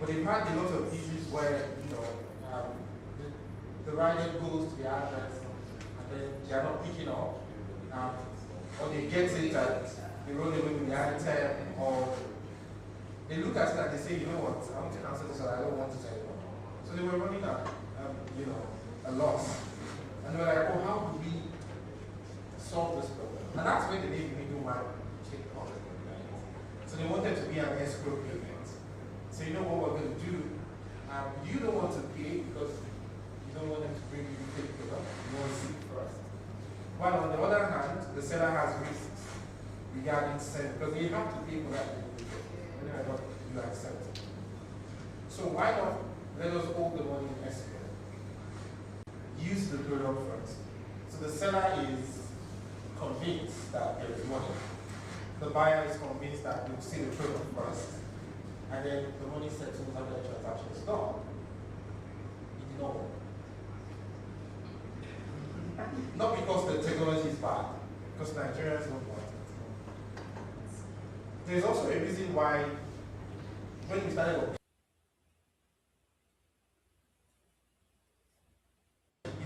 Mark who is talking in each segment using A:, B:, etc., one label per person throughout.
A: But they've had a lot of issues where, the rider goes to the address and then they are not picking up, or they get it that they roll away with the item, or they look at it and they say, you know what, I want to cancel this or I don't want it anymore. So they were running a loss. And they were like, oh, how do we solve this problem? And that's where the name middleman came from. So they wanted to be an escrow payment. So you know what we're going to do? You don't want to pay because you don't want them to bring you the product. You want to see it first. While on the other hand, the seller has risks regarding selling because they have to pay for that whenever you accept it. So why not let us hold the money in escrow? Use the product first. So the seller is convinced that there is money. The buyer is convinced that they'll see the product first. And then the money settles after the transaction is done. It did not work. Not because the technology is bad, because Nigerians don't want it. There's also a reason why when we started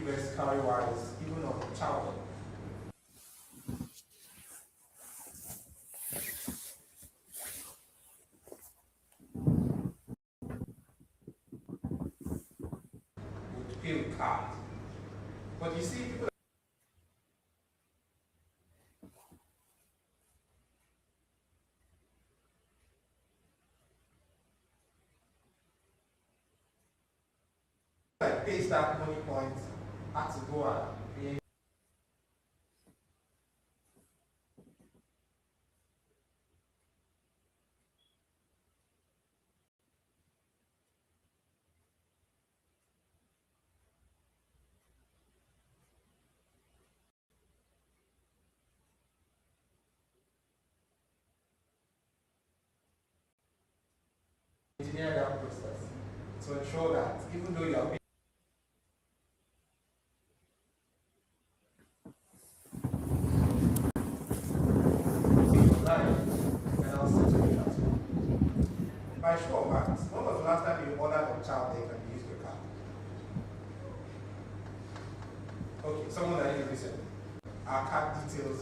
A: US carry-wise, even on child. Pay with card. But you see, people like pay that money points had to go and pay. Engineer that process to ensure that even though you are paying online, you can also settle it as well. By show of hands, when was the last time you ordered a child they can use your card? Okay, someone that is listen. Our card details.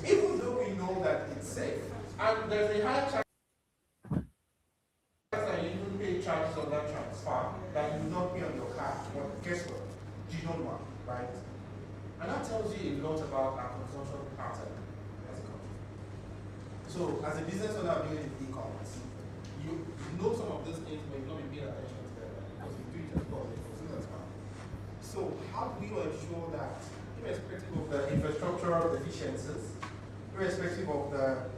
A: Even though we know that it's safe, and there's a high chance that you even pay charges on that transfer that you do not pay on your card. But guess what? You don't want, right? And that tells you a lot about our consumption pattern as a country. So, as a business owner doing e-commerce, you know some of these things, but you've not been paying attention to them because you do it as well. So, how do we ensure that, irrespective of the infrastructural deficiencies, irrespective of the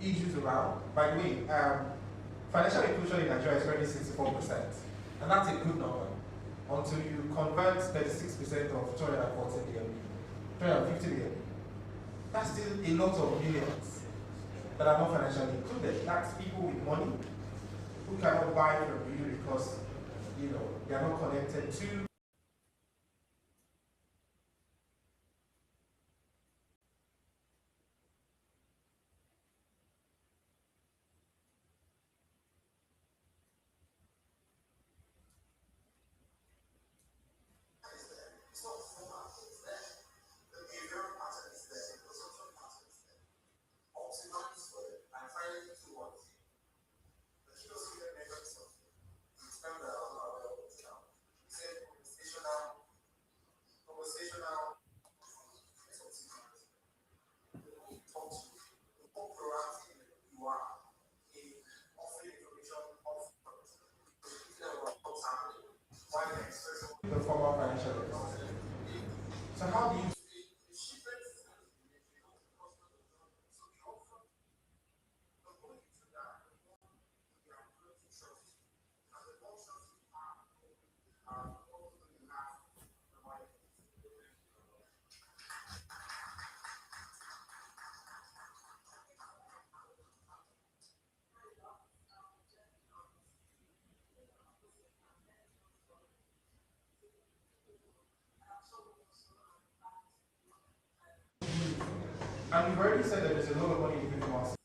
A: issues around, by the way, financial inclusion in Nigeria is currently 64%, and that's a good number until you convert 36% of 240 million, 250 million. That's still a lot of millions that are not financially included. That's people with money who cannot buy from you because they are not connected to. The formal financial advice. So how do you and we've already said that there's a lot of money in the market.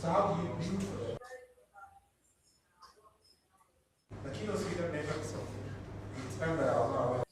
A: So how do you build for them? The keynote speaker network itself. It's member I was not aware.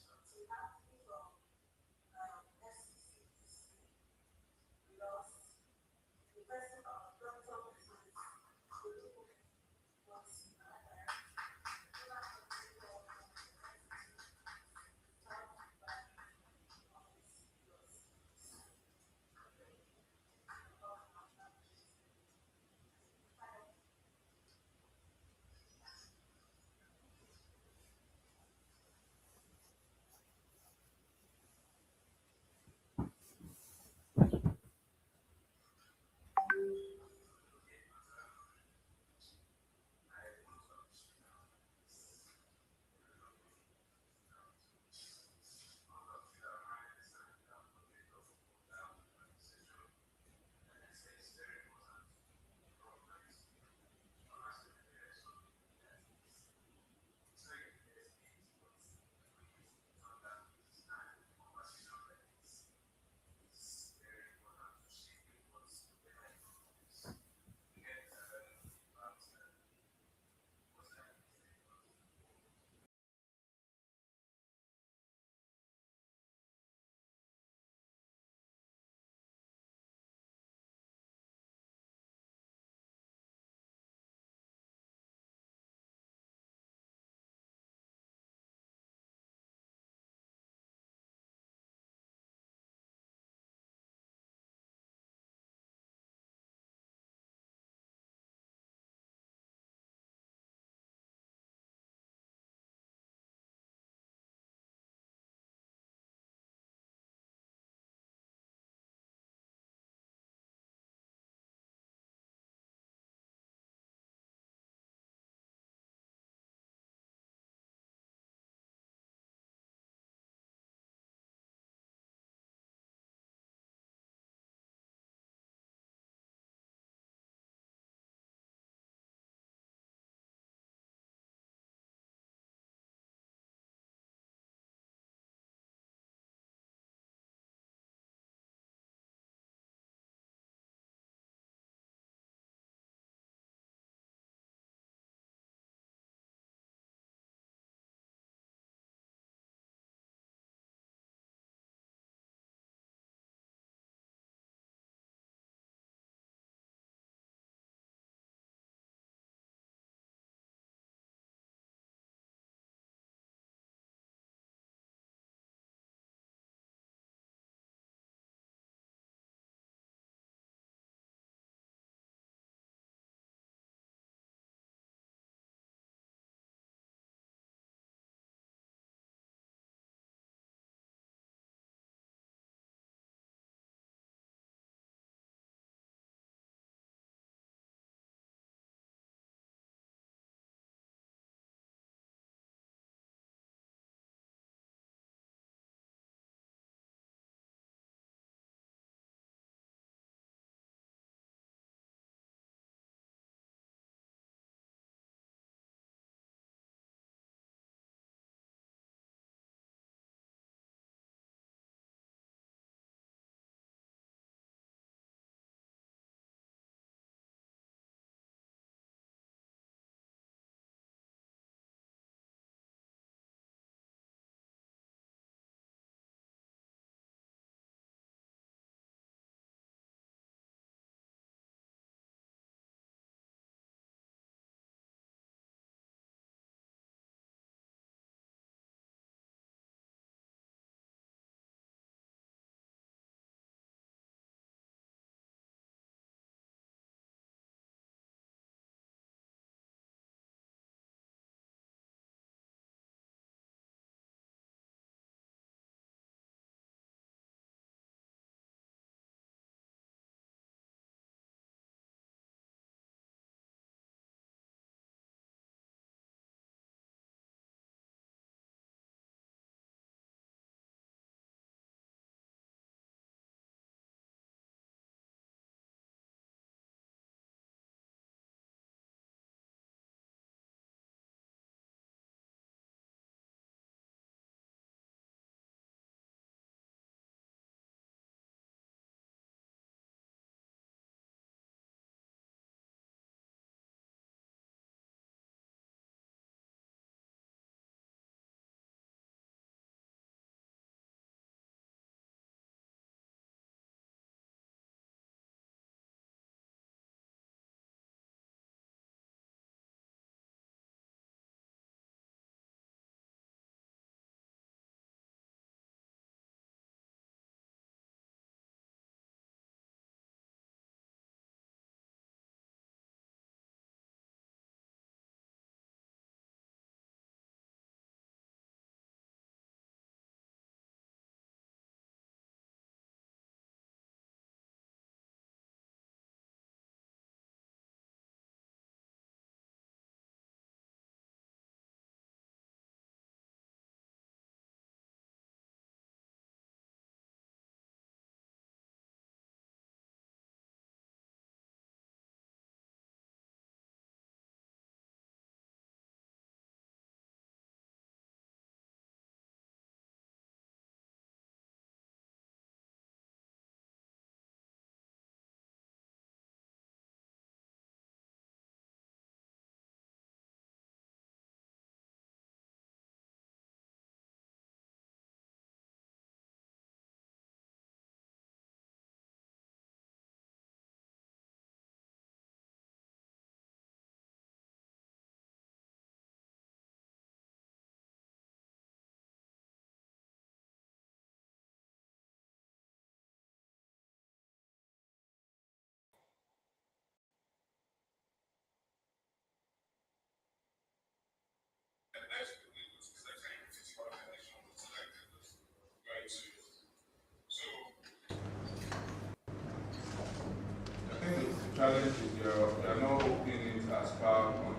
B: challenge is we are not opening it as PowerPoint.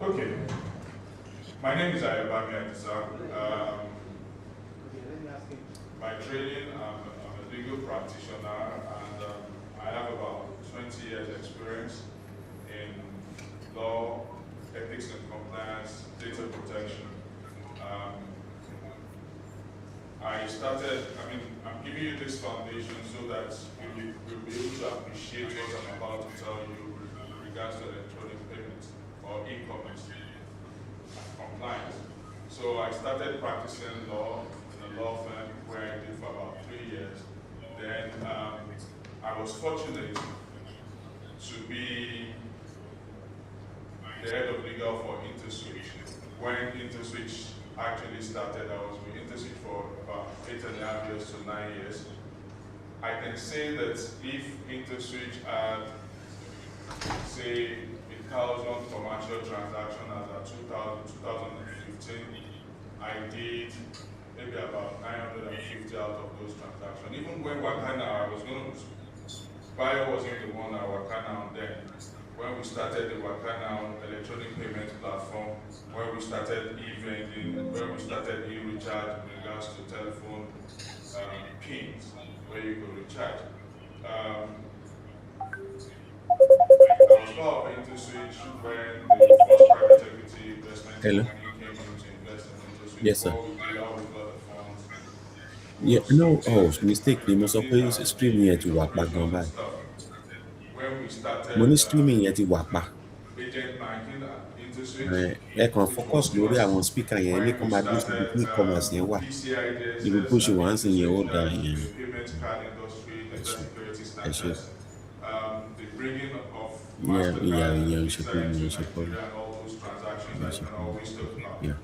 B: Okay. My name is Ayobami Adisa. By training, I'm a legal practitioner, and I have about 20 years experience in law, ethics and compliance, data protection. I'm giving you this foundation so that you'll be able to appreciate what I'm about to tell you with regards to electronic payments or e-commerce compliance. So I started practicing law in a law firm where I did for about 3 years. Then I was fortunate to be the head of legal for InterSwitch. When InterSwitch actually started, I was with InterSwitch for about 8.5 years to 9 years. I can say that if InterSwitch had, say, 1,000 commercial transactions as of 2015, I did maybe about 950 out of those transactions. Even when Wakana, Bio wasn't the one at Wakana then. When we started the Wakana electronic payment platform, where we started e-vending, where we started e-recharge in regards to telephone pins, where you could recharge. I was part of InterSwitch when the first private equity investment company came in to invest in InterSwitch.
C: Yes, sir.
B: Before we did how we got the funds
C: Yeah,
B: was
C: no, oh,
B: until
C: mistakenly, mo sọ
B: we
C: pé
B: did
C: streaming yẹn ti
B: the
C: wà pa gan
B: operations and
C: báyìí.
B: stuff. When we
C: Mo ní
B: started
C: streaming yẹn ti wà pa.
B: agent banking at InterSwitch,
C: Ẹ kàn
B: which
C: focus
B: was
C: lórí
B: just
C: àwọn speaker yẹn ní
B: when
C: kàn
B: we
C: máa dúró síbi tí
B: started
C: e-commerce yẹn wà.
B: PCI
C: Irú bó
B: DSS
C: ṣe
B: at
C: wà ń sìn yẹn ó
B: InterSwitch,
C: da
B: that is
C: yẹn.
B: the payment card industry,
C: Ẹ
B: data
C: ṣe,
B: security
C: ẹ ṣe.
B: standards, the bringing of
C: Ìyá
B: MasterCard and
C: ìyẹn ò ṣe
B: Visa
C: pé mi
B: into
C: ò ṣe pọ́lù.
B: Nigeria and all those transactions
C: Ò
B: that you
C: ṣe
B: can
C: pọ́lù.
B: always talk about.
C: Yeah.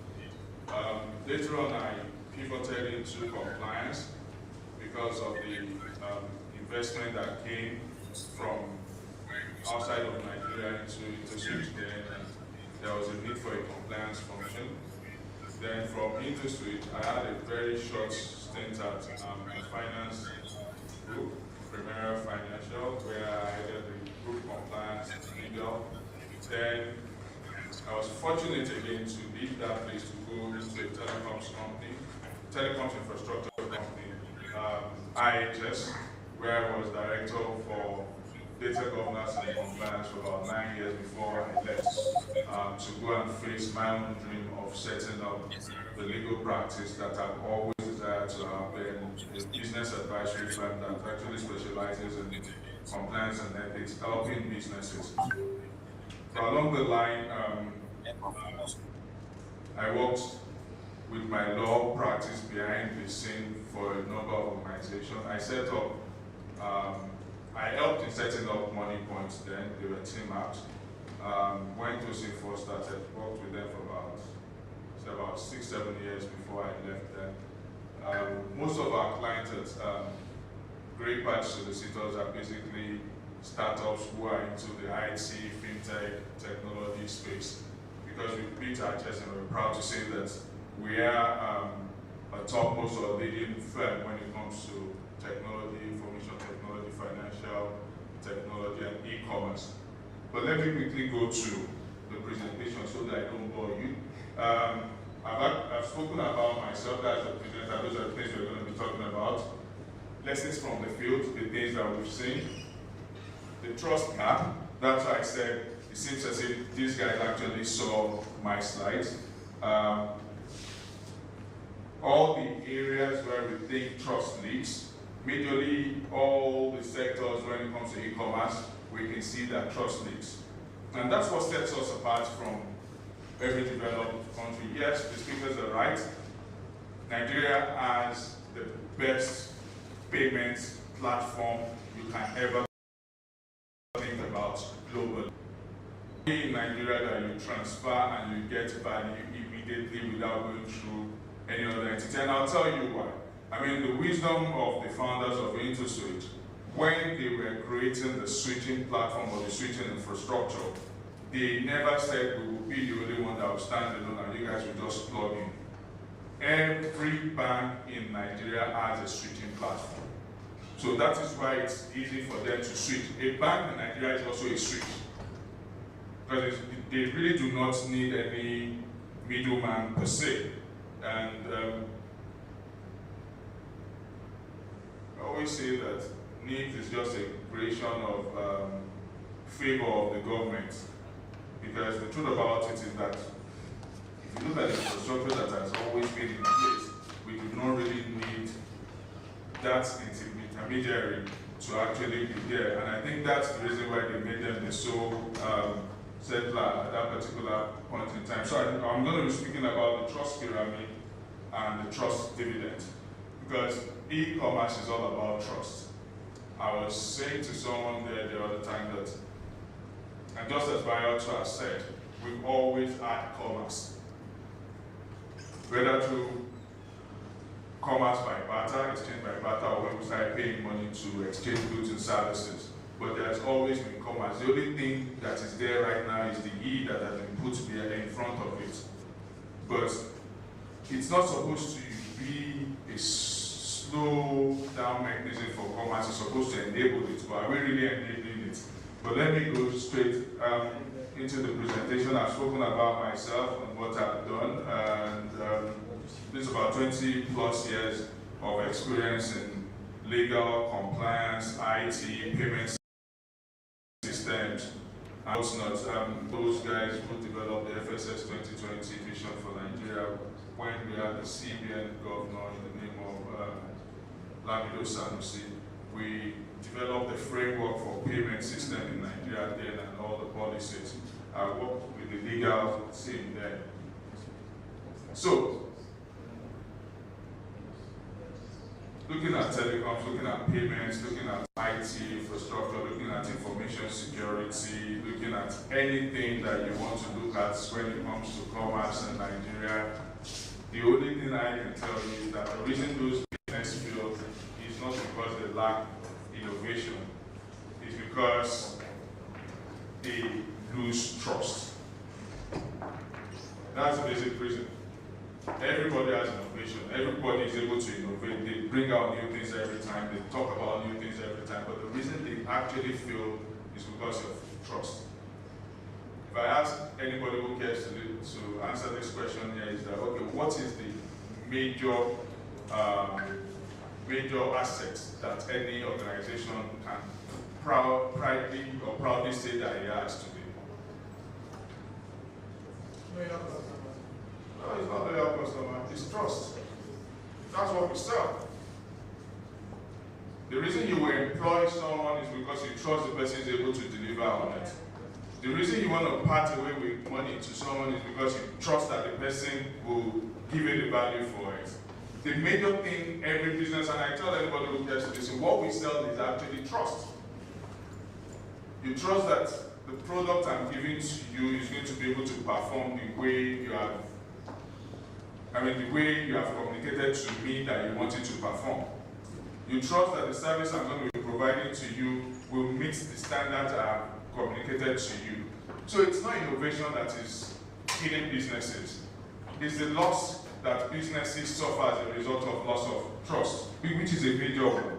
B: Later on, I pivoted into compliance because of the investment that came from outside of Nigeria into Switch then, and there was a need for a compliance function. Then from InterSwitch, I had a very short stint at a finance group, Premier Financial, where I headed the group compliance legal. Then I was fortunate again to leave that place to go into a telecoms infrastructure company, IHS, where I was director for data governance and compliance for about 9 years before I left to go and face my own dream of setting up the legal practice that I've always desired to have, a business advisory firm that actually specializes in compliance and ethics, helping businesses. But along the line, I worked with my law practice behind the scene for a number of organizations. I set up, I helped in setting up Money Points then, they were team apps. Went to Singapore, started, worked with them for about 6-7 years before I left them. Most of our clients at Great Patch Solicitors are basically startups who are into the IT, fintech, technology space. Because we beat our chest and we're proud to say that we are a topmost or leading firm when it comes to technology, information technology, financial technology, and e-commerce. But let me quickly go to the presentation so that I don't bore you. I've spoken about myself as a presenter. Those are the things we're going to be talking about. Lessons from the field, the things that we've seen. The trust map, that's why I said it seems as if these guys actually saw my slides. All the areas where we think trust leads, majorly all the sectors when it comes to e-commerce, we can see that trust leads. And that's what sets us apart from every developed country. Yes, the speakers are right. Nigeria has the best payments platform you can ever think about globally. In Nigeria that you transfer and you get value immediately without going through any other entity. And I'll tell you why. I mean, the wisdom of the founders of InterSwitch, when they were creating the switching platform or the switching infrastructure, they never said we will be the only one that will stand alone and you guys will just plug in. Every bank in Nigeria has a switching platform. So that is why it's easy for them to switch. A bank in Nigeria is also a switch. Because they really do not need any middleman per se. And I always say that NIPS is just a creation of favor of the government. Because the truth about it is that if you look at the infrastructure that has always been in place, we do not really need that intermediary to actually be there. And I think that's the reason why they made them the sole settler at that particular point in time. So I'm going to be speaking about the trust pyramid and the trust dividend, because e-commerce is all about trust. I was saying to someone there the other time that, and just as Bayoto has said, we've always had commerce. Whether through commerce by barter, exchange by barter, or when we start paying money to exchange goods and services. But there's always been commerce. The only thing that is there right now is the E that has been put there in front of it. But it's not supposed to be a slow down mechanism for commerce. It's supposed to enable it, but are we really enabling it? But let me go straight into the presentation. I've spoken about myself and what I've done, and this is about 20 plus years of experience in legal, compliance, IT, payment systems, and what's not. Those guys who developed the FSS 2020 vision for Nigeria when we had the CBN governor in the name of Lamido Sanusi. We developed the framework for payment system in Nigeria then and all the policies. I worked with the legal team there. So, looking at telecoms, looking at payments, looking at IT infrastructure, looking at information security, looking at anything that you want to look at when it comes to commerce in Nigeria, the only thing I can tell you is that the reason those business fail is not because they lack innovation, it's because they lose trust. That's the basic reason. Everybody has innovation. Everybody is able to innovate. They bring out new things every time. They talk about new things every time. But the reason they actually fail is because of trust. If I ask anybody who cares to answer this question here, is that, okay, what is the major assets that any organization can proudly say that it has today? No, it's not loyal customer, it's trust. That's what we sell. The reason you will employ someone is because you trust the person is able to deliver on it. The reason you want to part away with money to someone is because you trust that the person will give you the value for it. The major thing every business, and I tell everybody who gets to this, what we sell is actually trust. You trust that the product I'm giving to you is going to be able to perform the way you have, the way you have communicated to me that you want it to perform. You trust that the service I'm going to be providing to you will meet the standards I have communicated to you. So it's not innovation that is killing businesses. It's the loss that businesses suffer as a result of loss of trust, which is a major one.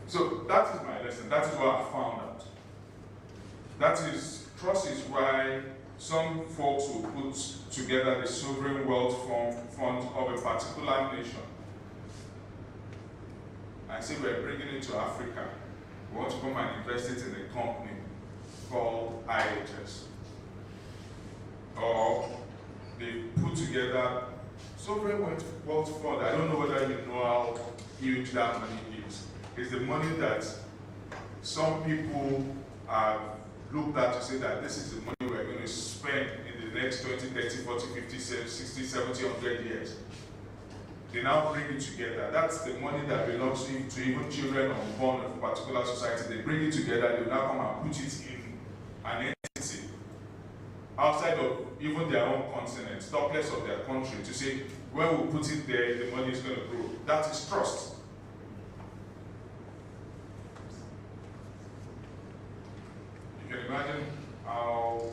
B: So that is my lesson. That is what I found out. Trust is why some folks will put together the sovereign wealth fund of a particular nation and say we're bringing it to Africa. We want to come and invest it in a company called IHS. Or they put together sovereign wealth fund. I don't know whether you know how huge that money is. It's the money that some people have looked at to say that this is the money we're going to spend in the next 20, 30, 40, 50, 60, 70, 100 years. They now bring it together. That's the money that belongs to even children unborn of a particular society. They bring it together, they now come and put it in an entity outside of even their own continent, topless of their country, to say, when we put it there, the money is going to grow. That is trust. You can imagine how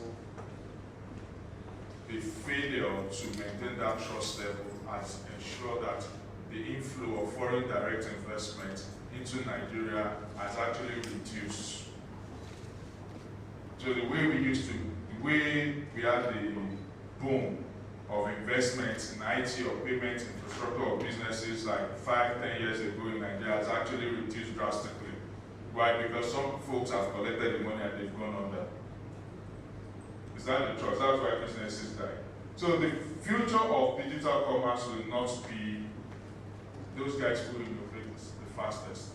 B: the failure to maintain that trust level has ensured that the inflow of foreign direct investment into Nigeria has actually reduced. So the way we had the boom of investment in IT or payment infrastructure or businesses like 5-10 years ago in Nigeria has actually reduced drastically. Why? Because some folks have collected the money and they've gone under. Is that the trust? That's why businesses die. So the future of digital commerce will not be those guys who innovate the fastest.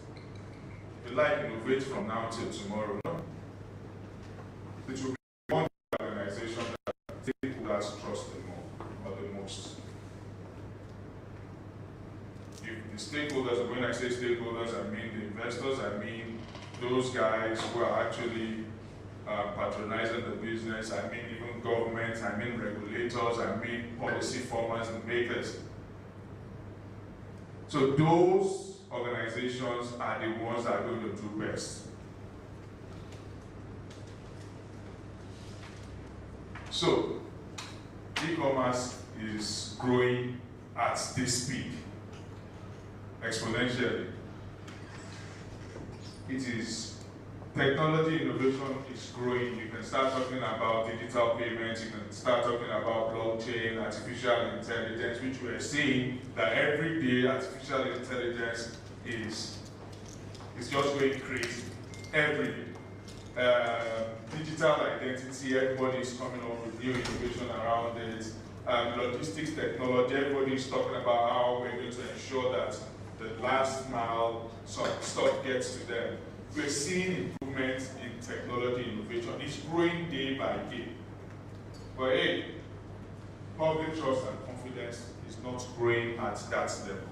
B: If you like innovate from now till tomorrow, no? It will be one organization that stakeholders trust the most. If the stakeholders, when I say stakeholders, I mean the investors, I mean those guys who are actually patronizing the business, I mean even governments, I mean regulators, I mean policy formers and makers. So those organizations are the ones that are going to do best. So e-commerce is growing at this speed, exponentially. It is technology innovation is growing. You can start talking about digital payments, you can start talking about blockchain, artificial intelligence, which we are seeing that every day artificial intelligence is just going crazy. Every day. Digital identity, everybody is coming up with new innovation around it. Logistics technology, everybody is talking about how we're going to ensure that the last mile stuff gets to them. We're seeing improvements in technology innovation. It's growing day by day. But hey, public trust and confidence is not growing at that level.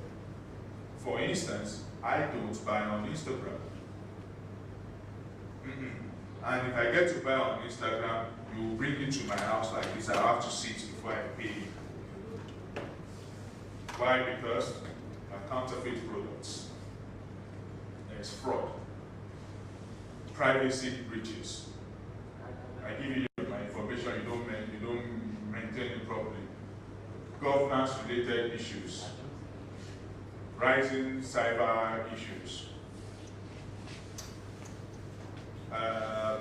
B: For instance, I don't buy on Instagram. And if I get to buy on Instagram, you will bring it to my house like this. I have to see it before I pay you. Why? Because I counterfeit products. There's fraud. Privacy breaches. I give you my information, you don't maintain it properly. Governance-related issues. Rising cyber issues.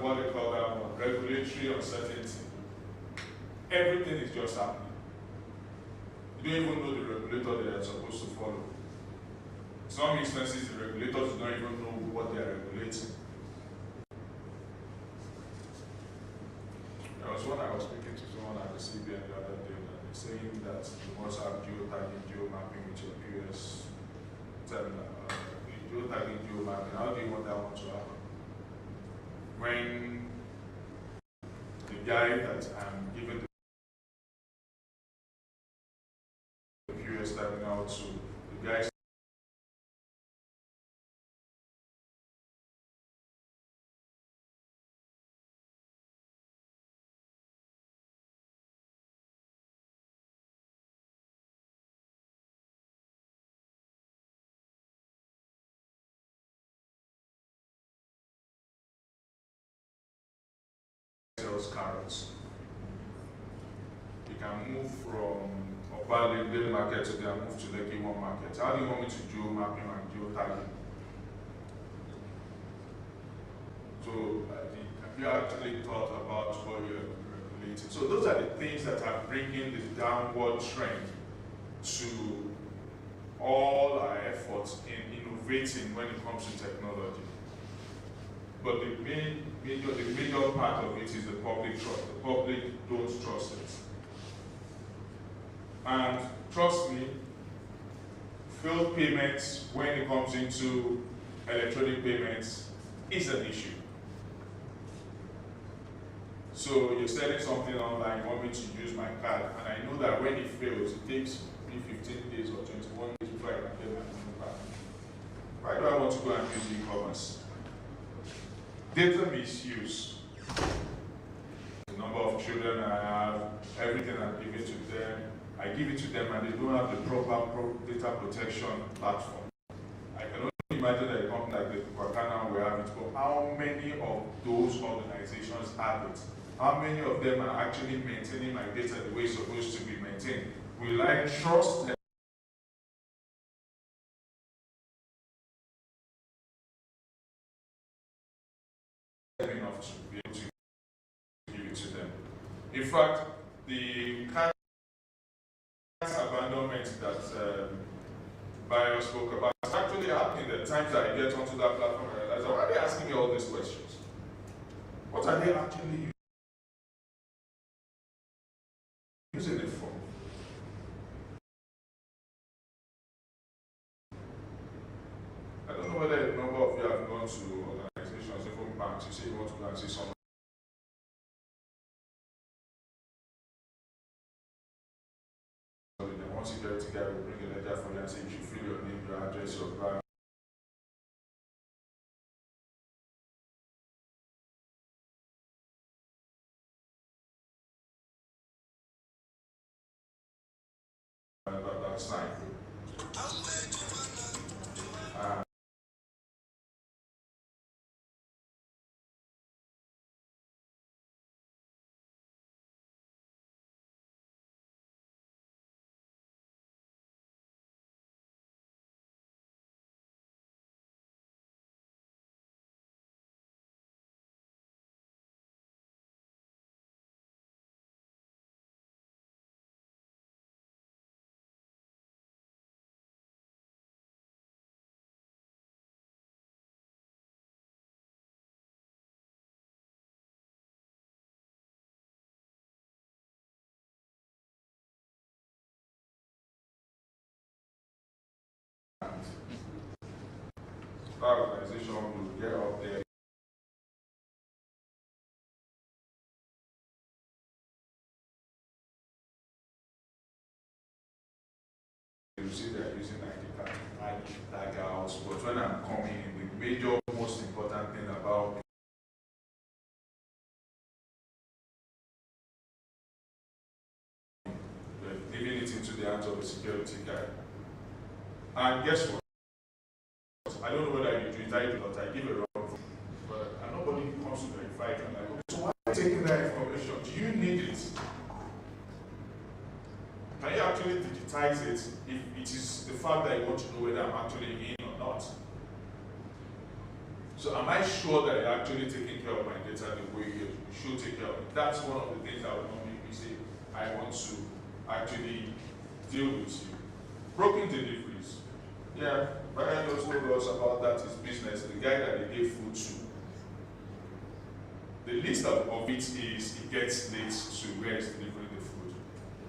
B: What they call that one? Regulatory uncertainty. Everything is just happening. You don't even know the regulator they are supposed to follow. In some instances, the regulators don't even know what they are regulating. There was one I was speaking to someone at the CBN the other day, and they're saying that you must have geotagging, geomapping with your POS terminal. Geotagging, geomapping, how do you want that one to happen? When the guy that I'm giving the POS terminal to, the guy sells carrots. You can move from Obali Daily Market today and move to Lekki One Market. How do you want me to geo mapping and geotagging? So have you actually thought about what you're regulating? So those are the things that are bringing the downward trend to all our efforts in innovating when it comes to technology. But the major part of it is the public trust. The public don't trust it. And trust me, failed payments when it comes into electronic payments is an issue. So you're selling something online, you want me to use my card, and I know that when it fails, it takes me 15 days or 21 days before I can get my money back. Why do I want to go and use e-commerce? Data misuse. The number of children I have, everything I give it to them, I give it to them and they don't have the proper data protection platform. I can only imagine that a company like the Wakana will have it, but how many of those organizations have it? How many of them are actually maintaining my data the way it's supposed to be maintained? Will I trust them? enough to be able to give it to them. In fact, the kind of abandonment that Bayo spoke about is actually happening. The times that I get onto that platform and I realize, why are they asking me all these questions? What are they actually using it for? I don't know whether a number of you have gone to organizations, even banks, you say you want to go and see someone. One security guy will bring a letter for you and say you should fill your name, your address, your bank. That's fine. That organization will get up there. You see they're using ID card, tag out, but when I'm coming in, the major, most important thing about giving it into the hands of a security guy. And guess what? I don't know whether you do it, I do not, I give a wrong, but nobody comes to verify it. I'm like, okay, so why are you taking that information? Do you need it? Can you actually digitize it if it is the fact that you want to know whether I'm actually in or not? So am I sure that you're actually taking care of my data the way you should take care of it? That's one of the things that would not make me say, I want to actually deal with you. Broken deliveries. Yeah, Brian just told us about that, his business, the guy that they gave food to. The least of it is he gets late to where he's delivering the food.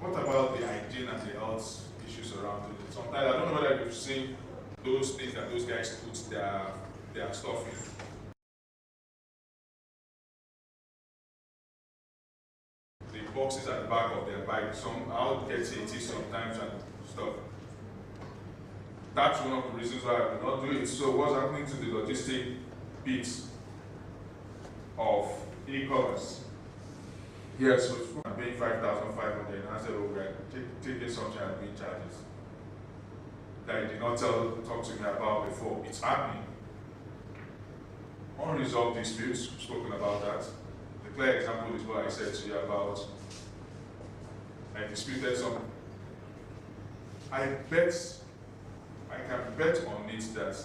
B: What about the hygiene and the health issues around it? Sometimes, I don't know whether you've seen those things that those guys put their stuff in. The boxes at the back of their bike, some out gets 80 sometimes and stuff. That's one of the reasons why I will not do it. So what's happening to the logistic bits of e-commerce? Yes, so I'm paying 5,500 and I said, oh, we're taking something and paying charges that you did not talk to me about before. It's happening. Unresolved disputes, spoken about that. The clear example is what I said to you about I disputed something. I can bet on it that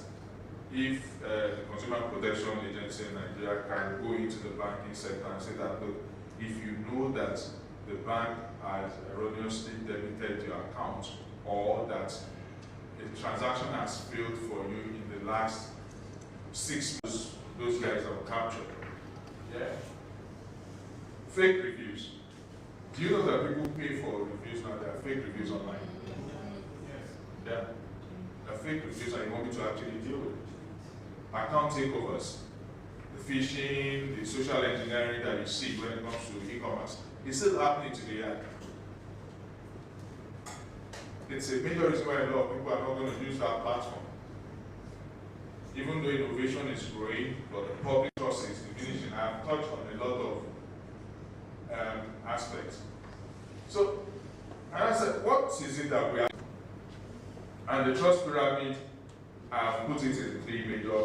B: if the Consumer Protection Agency in Nigeria can go into the banking sector and say that, look, if you know that the bank has erroneously debited your account or that a transaction has failed for you in the last 6 months, those guys are captured. Yeah. Fake reviews. Do you know that people pay for reviews now? There are fake reviews online. Yeah. There are fake reviews and you want me to actually deal with it. Account takeovers, the phishing, the social engineering that you see when it comes to e-commerce, it's still happening today. It's a major reason why a lot of people are not going to use that platform. Even though innovation is growing, but the public trust is diminishing. I've touched on a lot of aspects. So, and I said, what is it that we are? And the trust pyramid, I've put it in 3 major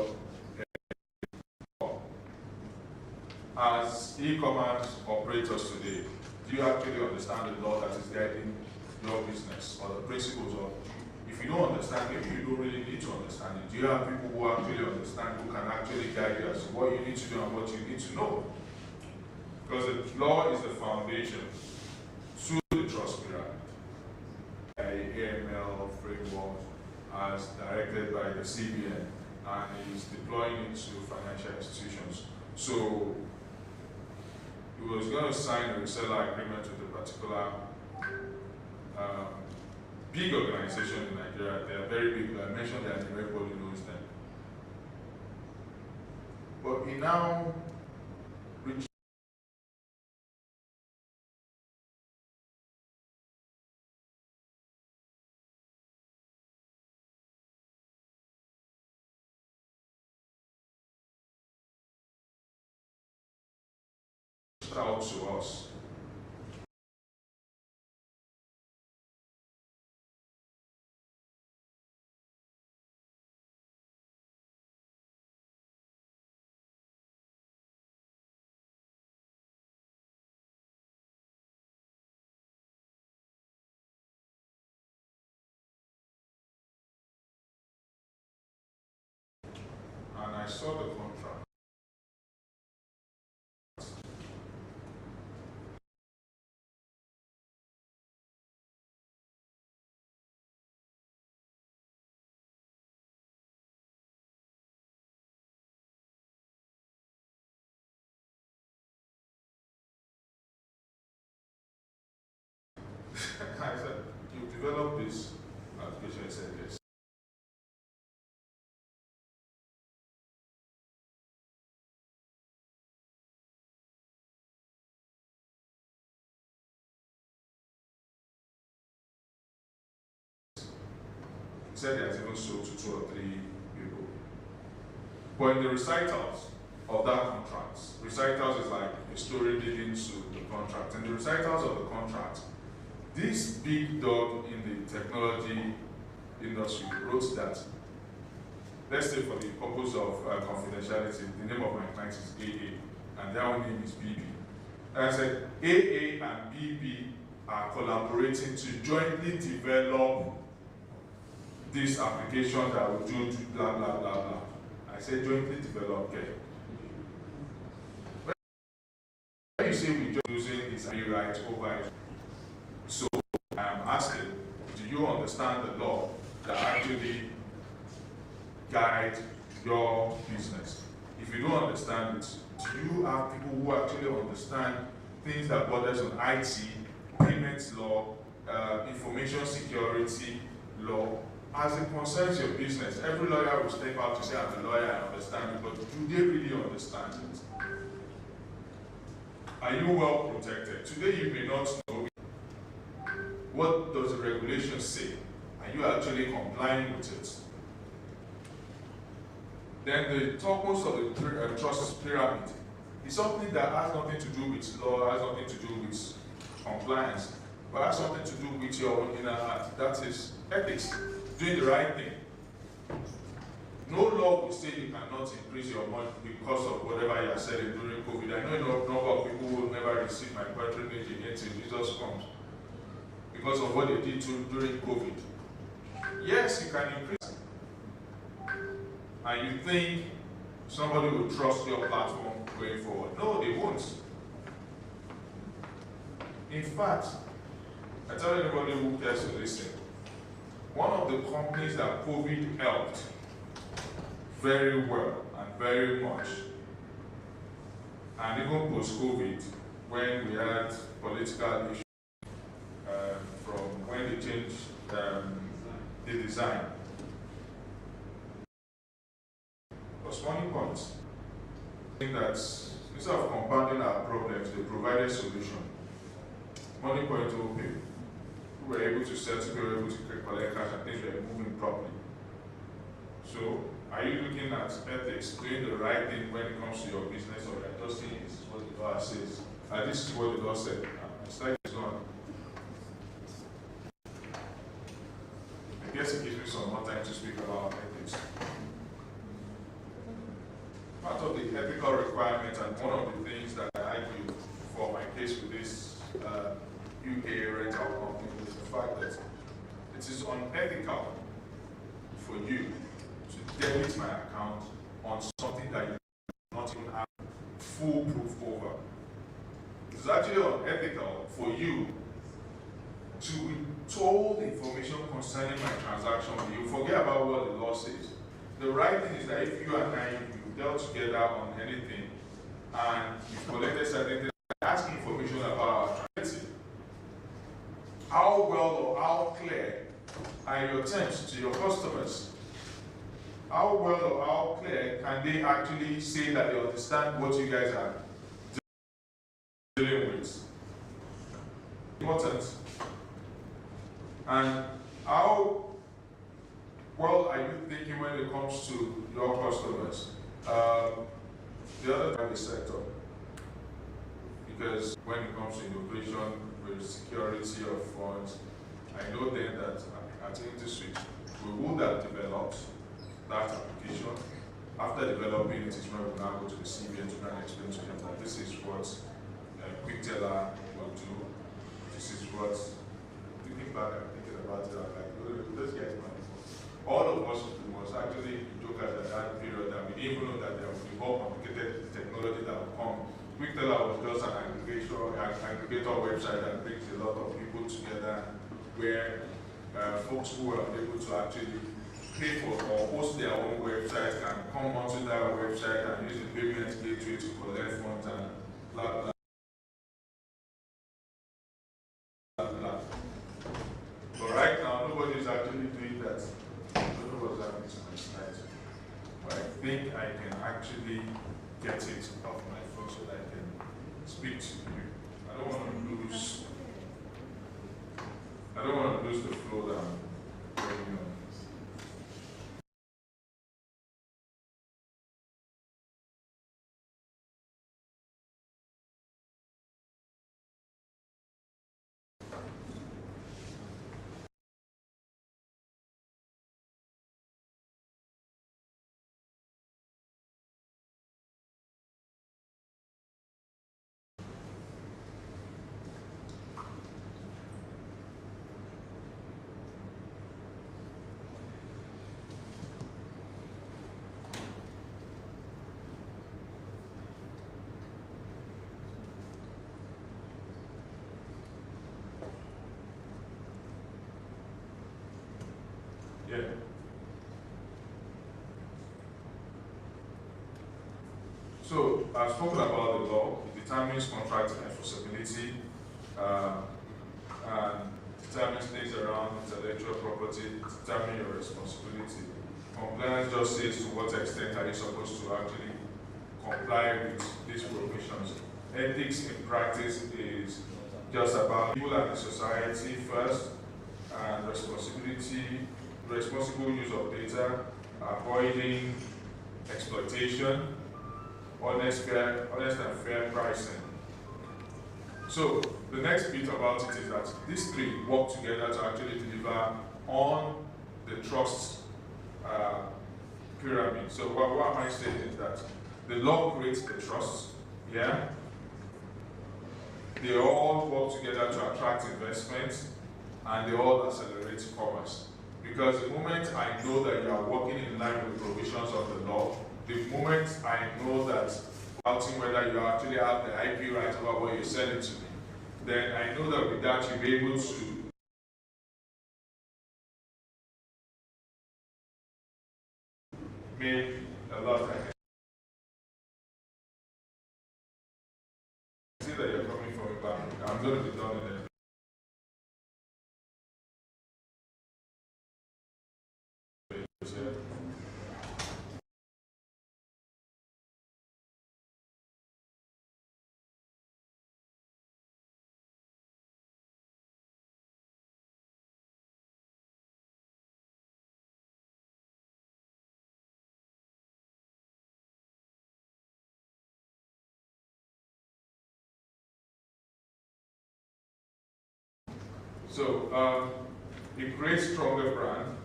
B: as e-commerce operators today. Do you actually understand the law that is guiding your business or the principles of? If you don't understand understand, maybe you don't really need to understand it. Do you have people who actually understand, who can actually guide you as to what you need to do and what you need to know? Because the law is the foundation to the trust pyramid. AML framework as directed by the CBN and is deploying it to financial institutions. So he was going to sign a reseller agreement with a particular big organization in Nigeria. They are very big. I mentioned that everybody knows them. But he now reached out to us. And I saw the contract. I said, you developed this application. I said, yes. He said he has even sold to 2 or 3 people. But in the recitals of that contract, recitals is like a story leading to the contract. In the recitals of the contract, this big dog in the technology industry wrote that, let's say for the purpose of confidentiality, the name of my client is AA, and their own name is BB. And I said, AA and BB are collaborating to jointly develop this application that will do blah, blah, blah, blah. I said jointly develop, okay. When you say we just using this right over it, so I am asking, do you understand the law that actually guide your business? If you don't understand it, do you have people who actually understand things that borders on IT, payments law, information security law, as it concerns your business? Every lawyer will step out to say, I'm a lawyer, I understand it, but do they really understand it? Are you well protected? Today you may not know. What does the regulation say? Are you actually complying with it? Then the topmost of the trust pyramid is something that has nothing to do with law, has nothing to do with compliance, but has something to do with your own inner heart. That is ethics, doing the right thing. No law will say you cannot increase your money because of whatever you are selling during COVID. I know a number of people who will never receive my patronage again till Jesus comes because of what they did during COVID. Yes, you can increase. And you think somebody will trust your platform going forward. No, they won't. In fact, I tell anybody who cares to listen, one of the companies that COVID helped very well and very much, and even post-COVID, when we had political issues, from when they changed the design, was Money Point. I think that instead of compounding our problems, they provided solution. Money Point OP, we were able to settle, we were able to collect cash, and things were moving properly. So, are you looking at ethics, doing the right thing when it comes to your business, or you're just saying this is what the law says? This is what the law said. My slide is gone. I guess it gives me some more time to speak about ethics. Part of the ethical requirement, and one of the things that I argue for my case with this UK rental company, is the fact that it is unethical debit my account on something that you do not even have full proof over. It's actually unethical for you to withhold information concerning my transaction. You forget about what the law says. The right thing is that if you and I, you dealt together on anything and you collected certain things, ask information about our transaction. How well or how clear are your terms to your customers? How well or how clear can they actually say that they understand what you guys are dealing with? Important. And how well are you thinking when it comes to your customers? The other private sector. Because when it comes to innovation with security of funds, I know then that at InterSwitch, we would have developed that application. After developing it is when we now go to the CBN to try and explain to them that this is what Quick Teller will do. This is what, thinking back and thinking about it, I'm like, let's get money. All of us was actually jokers at that period that we didn't even know that there would be more complicated technology that would come. Quick Teller was just an aggregator website that brings a lot of people together where folks who are able to actually pay for or host their own website can come onto that website and use the payment gateway to collect funds and blah blah. But right now, nobody is actually doing that. I don't know what's happening to my slides. But I think I can actually get it off my phone so that I can speak to you. I don't want to lose the flow that I'm going on. Yeah. So, I've spoken about the law. It determines contract enforceability and determines things around intellectual property, determine your responsibility. Compliance just says to what extent are you supposed to actually comply with these provisions. Ethics in practice is just about people and the society first, and responsible use of data, avoiding exploitation, honest and fair pricing. So the next bit about it is that these three work together to actually deliver on the trust pyramid. So what am I saying is that the law creates the trust, yeah? They all work together to attract investments, and they all accelerate commerce. Because the moment I know that you are working in line with the provisions of the law, the moment I know that doubting whether you actually have the IP right over what you're selling to me, then I know that with that you'll be able to make a lot of sense. I see that you're coming from a back. I'm going to be done in a So it creates stronger brand.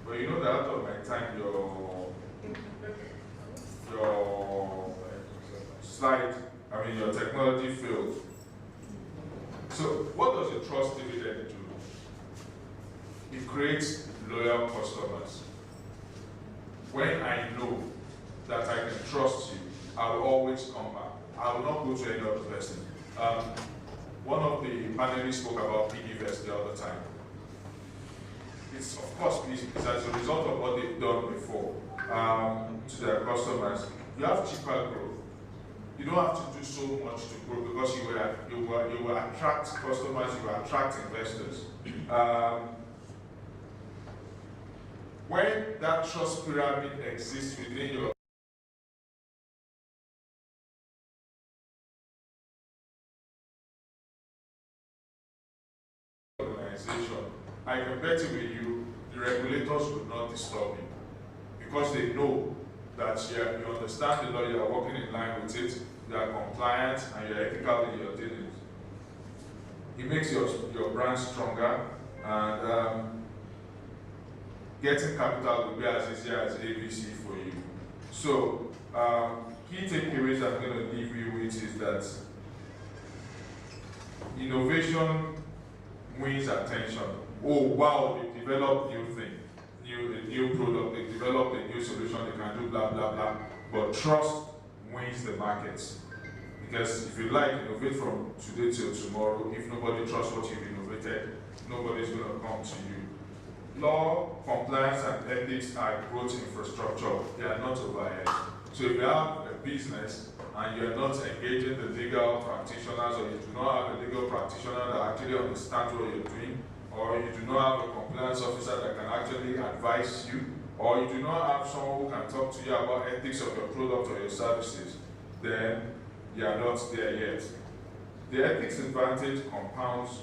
B: But you know that out of my time, your slide, your technology failed. So what does a trust dividend do? It creates loyal customers. when I know that I can trust you, I will always come back. I will not go to any other person. One of the panelists spoke about piggyverse the other time. It's of course it's as a result of what they've done before to their customers. You have cheaper growth. You don't have to do so much to grow because you will attract customers, you will attract investors. When that trust pyramid exists within your organization, I can bet with you, the regulators will not disturb you because they know that you understand the law, you are working in line with it, you are compliant, and you are ethical in your dealings. It makes your brand stronger, and getting capital will be as easy as ABC for you. So, key takeaways I'm going to leave you with is that innovation wins attention. Oh wow, they developed new thing, a new product, they developed a new solution, they can do blah blah blah. But trust wins the markets. Because if you like, innovate from today till tomorrow, if nobody trusts what you've innovated, nobody's going to come to you. Law, compliance, and ethics are growth infrastructure. They are not overhead. So if you have a business and you're not engaging the legal practitioners, or you do not have a legal practitioner that actually understands what you're doing, or you do not have a compliance officer that can actually advise you, or you do not have someone who can talk to you about ethics of your product or your services, then you are not there yet. The ethics advantage compounds,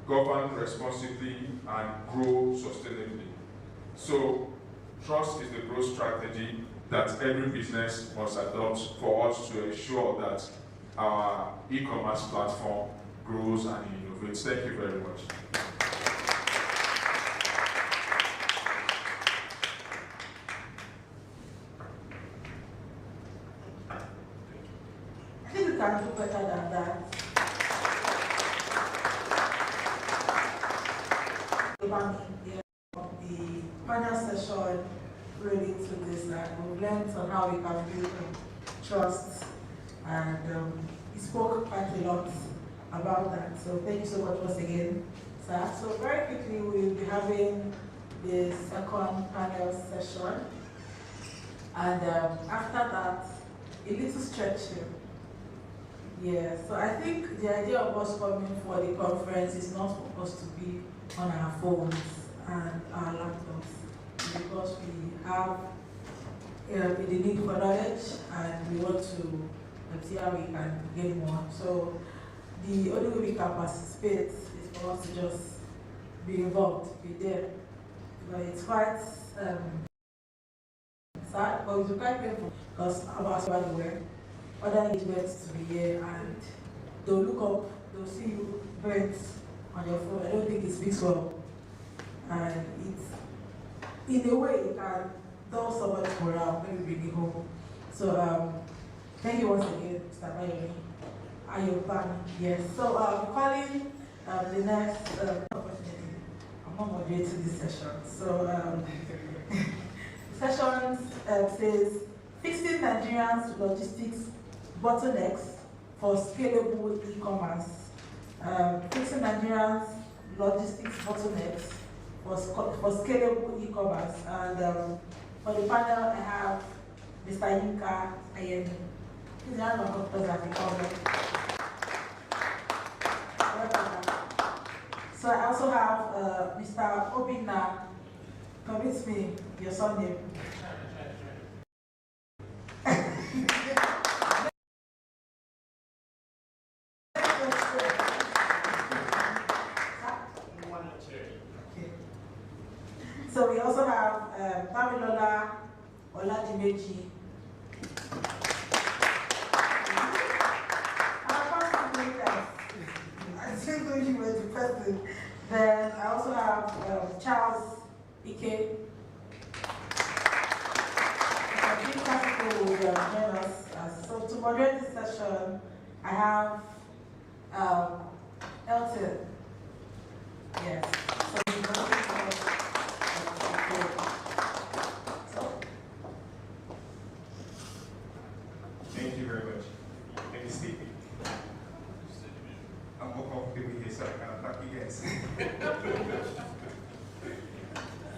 B: govern responsibly, and grow sustainably. So, trust is the growth strategy that every business must adopt for us to ensure that our e-commerce platform grows and innovates. Thank you very much.
D: I think we can do better than that. The panel session really to this, we've learned on how we can build trust, and he spoke quite a lot about that. So thank you so much once again, sir. So very quickly, we'll be having the second panel session, and after that, a little stretching. Yeah, so I think the idea of us coming for the conference is not for us to be on our phones and our laptops, because we have the need for knowledge and we want to see how we can gain more. So the only way we can participate is for us to just be involved, be there. But it's quite sad, but it's quite painful because of us everywhere. Other engagements to be here, and they'll look up, they'll see you burnt on your phone. I don't think it speaks well. And it's, in a way, it can dull someone's morale, maybe bring it home. So, thank you once again, Mr. Bayomi. Ayobami, yes. So, calling the next, unfortunately, I'm not moderating this session. So, the session says, fixing Nigerians' logistics bottlenecks for scalable e-commerce. Fixing Nigerians' logistics bottlenecks for scalable e-commerce. And for the panel, I have Mr. Yinka Ayemi. He's the other of us at the conference. So I also have Mr. Obina. Commit me your surname. So we also have Damilola Oladimeji. I didn't know you were the person. Then I also have Charles Ike. I think people will join us. So to moderate this session, I have Elton. Yes. So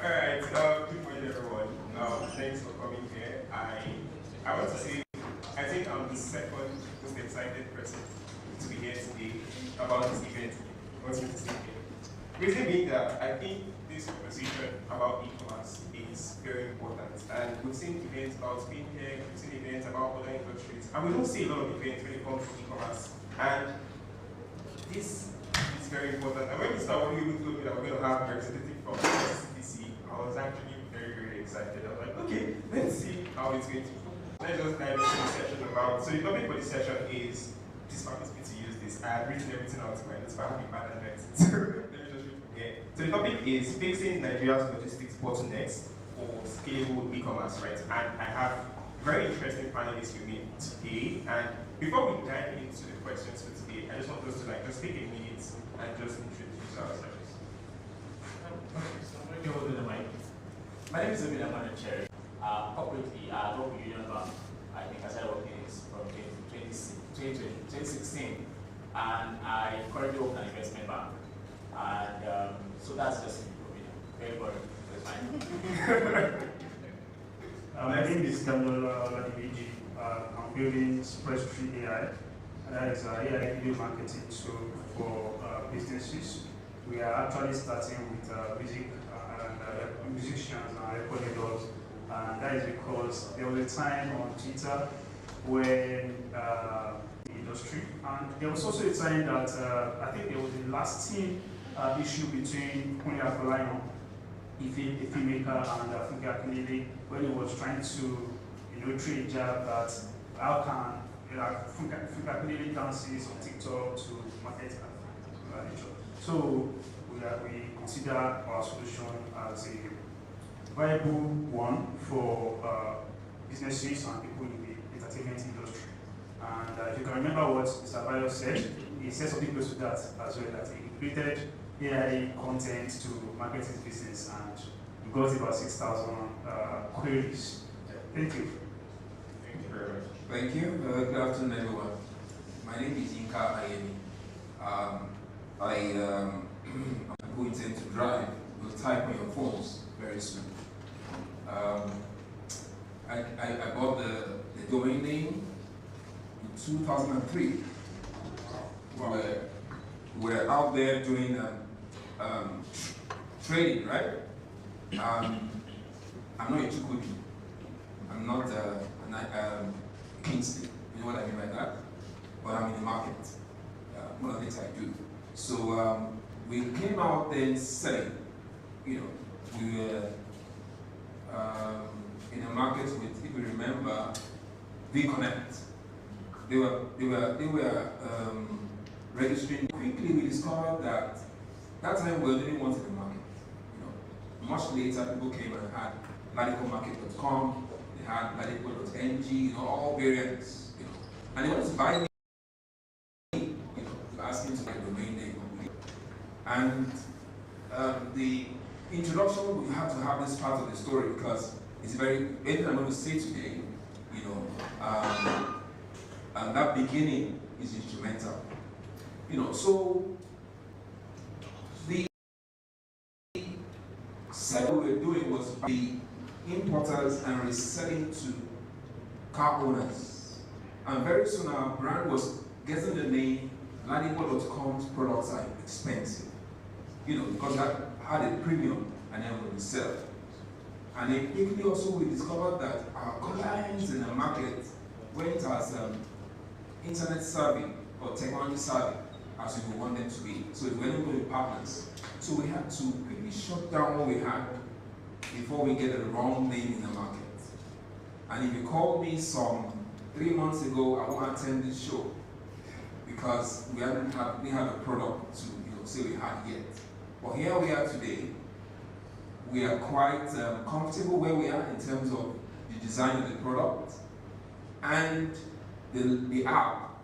E: Alright, good morning everyone. Thanks for coming here. I want to say, I think I'm the second most excited person to be here today about this event. What's me to say here? Reason being that I think this conversation about e-commerce is very important. And we've seen events about fintech, we've seen events about other industries, and we don't see a lot of events when it comes to e-commerce. And this is very important. And when Mr. Wally told me that we're going to have a representative from CDC, I was actually very, very excited. I was like, okay, let's see how it's going to go. Let's just dive into the session about. So the topic for this session is, please permit me to use this. I had written everything out in my notes, but I have a bad address. So let me just read from here. So the topic is fixing Nigeria's logistics bottlenecks for scalable e-commerce, right? And I have very interesting panelists with me today. And before we dive into the questions for today, I just want us to just take a minute and just introduce ourselves.
F: Okay, so I'm the mic. My name is Obina Cherry. Corporately, I work with Union Bank. I think I started working from 2016, and I currently work in an investment bank. And so that's just Obina. Very boring. That's fine.
G: My name is Daniel Ladibiji. I'm building Restream AI. That is AI video marketing tool for businesses. We are actually starting with music and musicians and recorders. And that is because there was a time on Twitter when the industry, and there was also a time that I think there was a lasting issue between Kunle Afolayan, a filmmaker, and Funke Akinlele, when he was trying to trade jab that how can Funke Akinlele dances on TikTok to market and so we consider our solution as a viable one for businesses and people in the entertainment industry. And if you can remember what Mr. Bayo said, he said something close to that as well, that he created AI content to market his business, and we got about 6,000 queries. Thank you.
E: Thank you very much.
H: Thank you. Good afternoon, everyone. My name is Yinka Ayemi. I'm intend to drive. We'll type on your phones very soon. I bought the domain name in 2003.
E: Wow.
H: We're out there doing trading, right? I'm not a Chukwudi. I'm not Kingsley. You know what I mean by that? But I'm in the market. One of the things I do. So we came out then selling. We were in a market with, if you remember, VConnect. They were registering. Quickly we discovered that time we were the only ones in the market. Much later people came and had ladicomarket.com, they had ladico.ng, all variants, and they wanted to buy me, asking to buy the domain name. And the introduction, we have to have this part of the story because it's anything I'm going to say today, and that beginning is instrumental. So the sale we were doing was the importers and reselling to car owners. And very soon our brand was getting the name Ladipo.com's products are expensive. Because that had a premium and then we would sell. And then quickly also we discovered that our clients in the market went as internet savvy or technology savvy as we would want them to be. So we went with partners. So we had to quickly shut down what we had before we get the wrong name in the market. And if you called me some 3 months ago, I won't attend this show because we didn't have a product to say we had yet. But here we are today. We are quite comfortable where we are in terms of the design of the product and the app.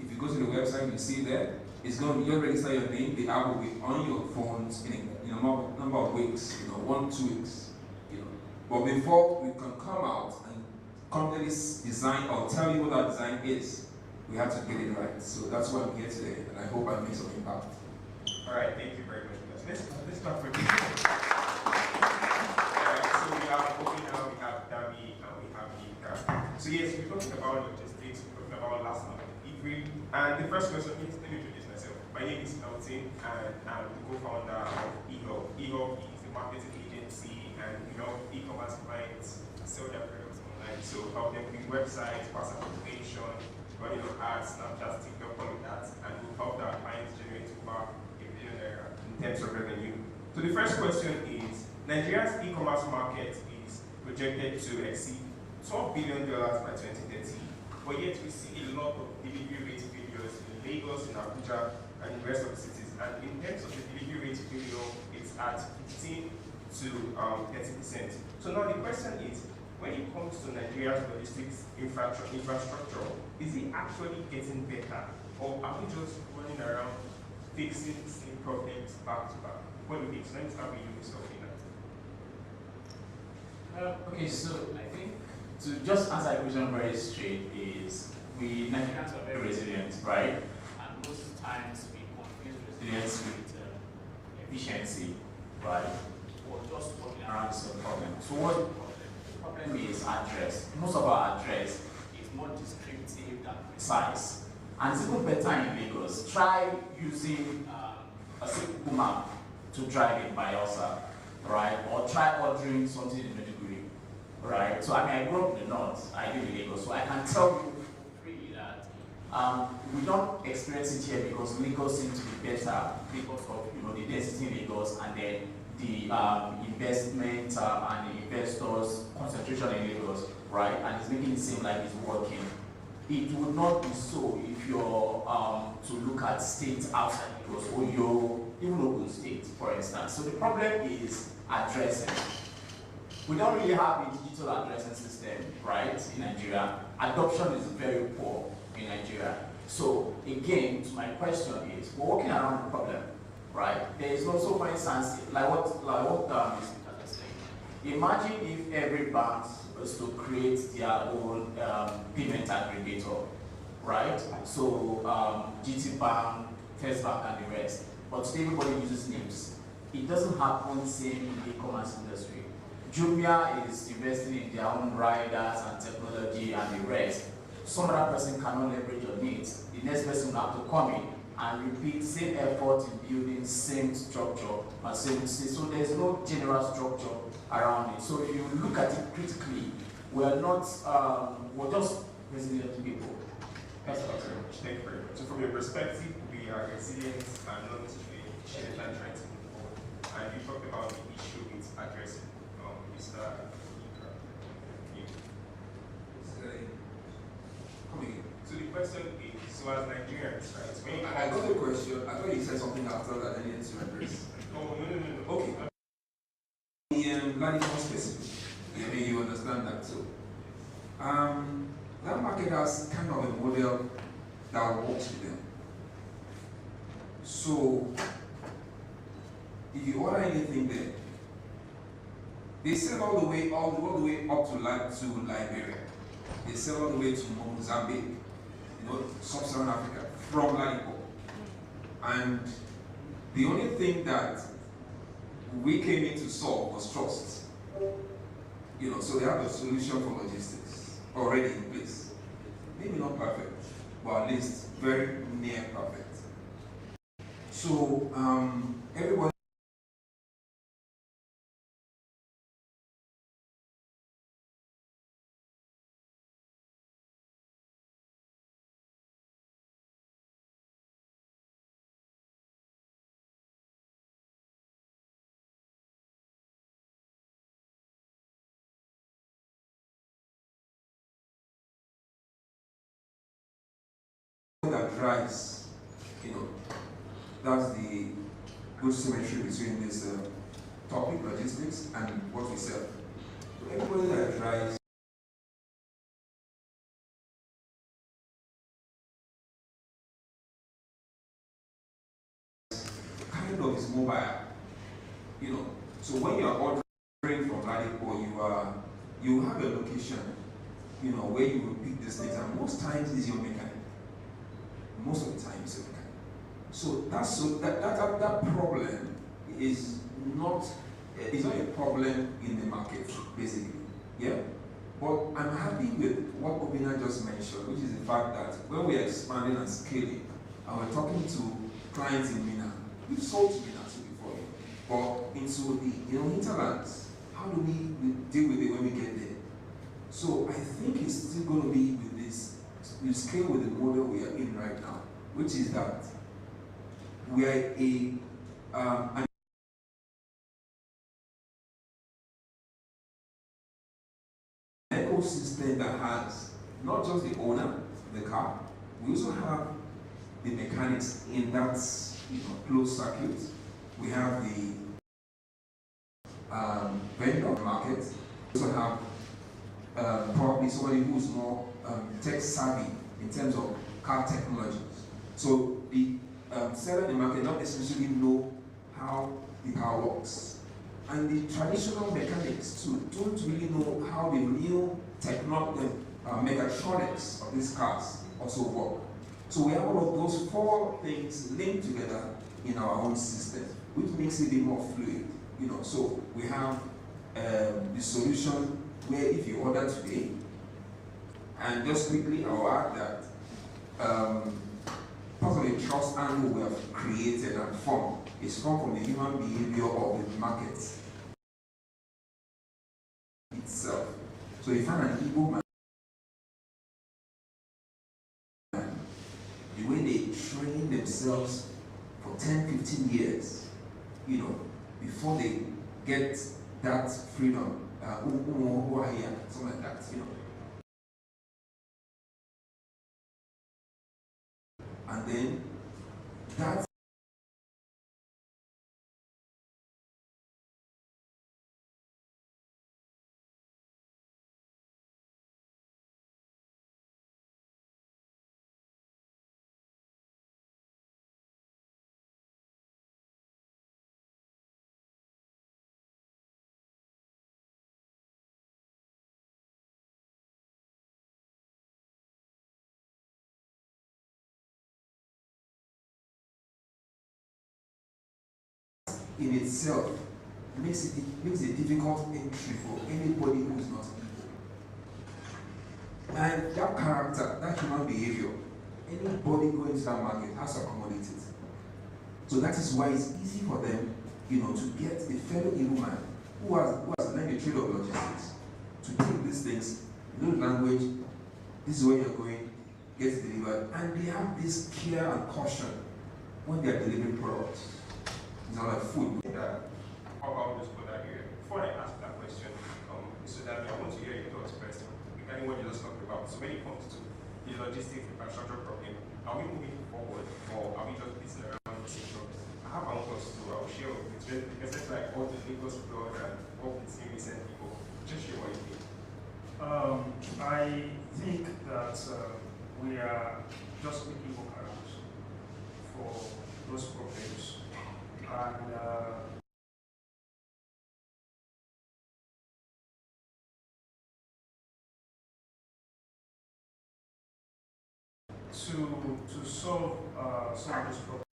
H: If you go to the website, you see there, it's going to be, you register your name, the app will be on your phones in a number of weeks, 1 2 weeks. But before we can come out and completely design or tell you what our design is, we have to get it right. So that's why I'm here today, and I hope I make some impact.
E: All right, thank you very much. Let's start with you. So yes, we're talking about logistics, we're talking about last mile delivery. And the first question is, let me introduce myself. My name is Elton, and I'm the co-founder of eHub. eHub is a marketing agency, and we help e-commerce clients sell their products online. So help them build websites, pass application, running on ads, Snapchat, TikTok, all of that, and we'll help our clients generate over $1 billion in terms of revenue. So the first question is, Nigeria's e-commerce market is projected to exceed $12 billion by 2030, but yet we see a lot of delivery rate failures in Lagos, in Abuja, and in the rest of the cities. And in terms of the delivery rate failure, it's at 15 to 30%. So now the question is, when it comes to Nigeria's logistics infrastructure, is it actually getting better, or are we just running around fixing the same problems back to back? What do you think? So let me start with you, Mr. Ofina.
F: Okay, so I think to just answer the question very straight is Nigerians are very resilient, right? And most times we confuse resilience with efficiency, right? Or just working around the same problem. So what the problem is address. Most of our address is more descriptive than precise. And it's even better in Lagos. Try using a simple map to drive it by yourself, right? Or try ordering something in Maiduguri, right? So I mean, I grew up in the north, I live in Lagos, so I can tell you freely that we don't experience it here because Lagos seems to be better because of the density in Lagos and then the investment and the investors concentration in Lagos, right? And it's making it seem like it's working. It would not be so if you're to look at states outside Lagos or even Ogun State, for instance. So the problem is addressing. We don't really have a digital addressing system, right, in Nigeria. Adoption is very poor in Nigeria. So again, to my question is, we're working around the problem, right? There is also, for instance, like what Mr. is saying. Imagine if every bank was to create their own payment aggregator, right? So GT Bank, First Bank, and the rest. But today everybody uses names. It doesn't happen the same in the e-commerce industry. Jumia is investing in their own riders and technology and the rest. Some other person cannot leverage on it. The next person will have to come in and repeat same effort in building same structure and same. So there's no general structure around it. So if you look at it critically, we're just resilient people.
E: Thank you very much. Thank you very much. So from your perspective, we are resilient and not necessarily efficient and trying to move forward. And you talked about the issue with addressing. Mr. So the question is, so as Nigerians, right? When
H: I got the question. I thought you said something after that I needed to address.
E: Oh, no.
H: Okay. That is more specific. Maybe you understand that too. That market has kind of a model that works with them. So, if you order anything there, they sell all the way up to Liberia. They sell all the way to Mozambique, sub-Saharan Africa, from Ladipo. And the only thing that we came in to solve was trust. So they have a solution for logistics already in place. Maybe not perfect, but at least very near perfect. So everybody that drives, that's the good symmetry between this topic, logistics, and what we sell. So everybody that drives kind of is mobile, So when you are ordering from Ladipo, you have a location, where you will pick these things, and most times is your mechanic. Most of the time is your mechanic. So that problem is not a problem in the market, basically. Yeah? But I'm happy with what Obina just mentioned, which is the fact that when we're expanding and scaling, and we're talking to clients in MENA, we've sold to MENA too before, but into the hinterlands, how do we deal with it when we get there? So I think it's still going to be with this, we scale with the model we are in right now, which is that we are an ecosystem that has not just the owner of the car, we also have the mechanics in that closed circuit. We have the vendor market. We also have probably somebody who's more tech savvy in terms of car technologies. So the seller in the market not necessarily know how the car works. And the traditional mechanics too don't really know how the new mechatronics of these cars also work. So we have all of those four things linked together in our own system, which makes it a bit more fluid. So we have the solution where if you order today, and just quickly I'll add that part of the trust angle we have created and formed is formed from the human behavior of the market itself. So if I'm an Igbo man, the way they train themselves for 10, 15 years, before they get that freedom, something like that, And then that in itself makes a difficult entry for anybody who is not Igbo. And that character, that human behavior, anybody going to that market has to accommodate it. So that is why it's easy for them, to get a fellow Igbo man who has learned the trade of logistics to take these things, know the language, this is where you're going, get it delivered, and they have this care and caution when they are delivering products. It's not like food.
E: How about this for that area? Before I ask that question, so that I want to hear your thoughts first regarding what you just talked about. So when it comes to the logistics infrastructure problem, are we moving forward or are we just beating around the same problem? I have my own thoughts too. I'll share with you because it's like all the Lagos flood and what we've seen recently. Just share what you think.
G: I think that we are just making workarounds for those problems. And to solve some of those problems.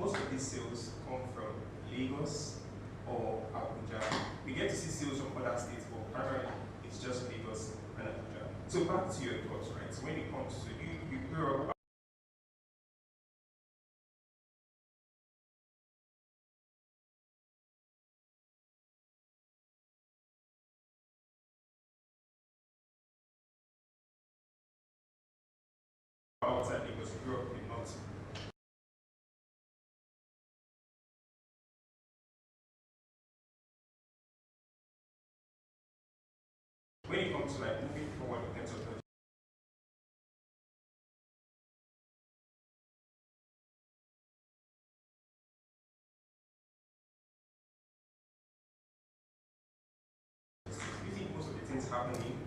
E: most of these sales come from Lagos or Abuja. We get to see sales from other states, but primarily it's just Lagos and Abuja. So back to your thoughts, right? So when it comes to you grew up outside Lagos, you grew up in North. When it comes to like moving forward in terms of you think most of the things happening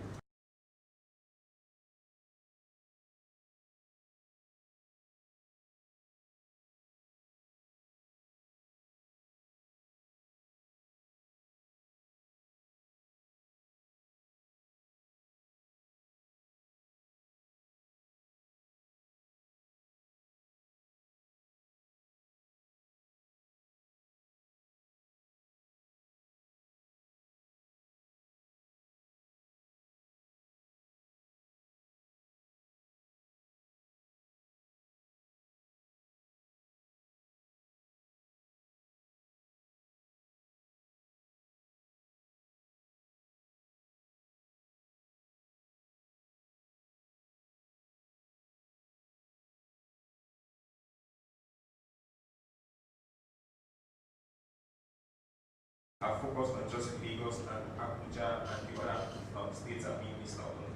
E: are focused on just Lagos and Abuja and the other states are being missed out on?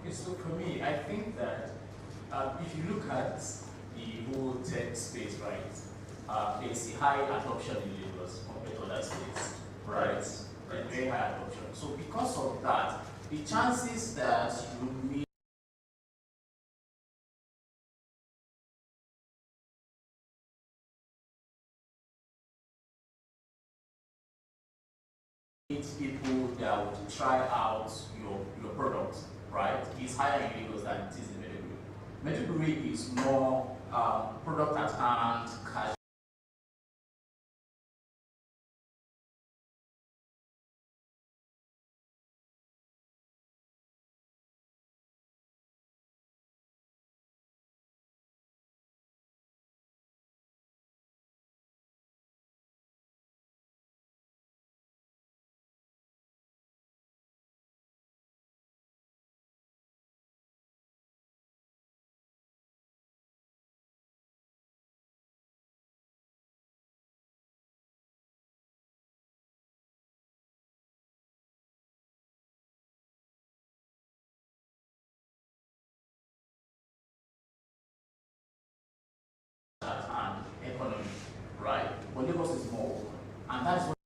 F: Okay, so for me, I think that if you look at the whole tech space, right, there's a high adoption in Lagos compared to other states, right? Very high adoption. So because of that, the chances that you meet people that would try out your product, right, is higher in Lagos than it is in Maiduguri. Maiduguri is more product at hand, cash. And economy, right? But Lagos is more open. And that's what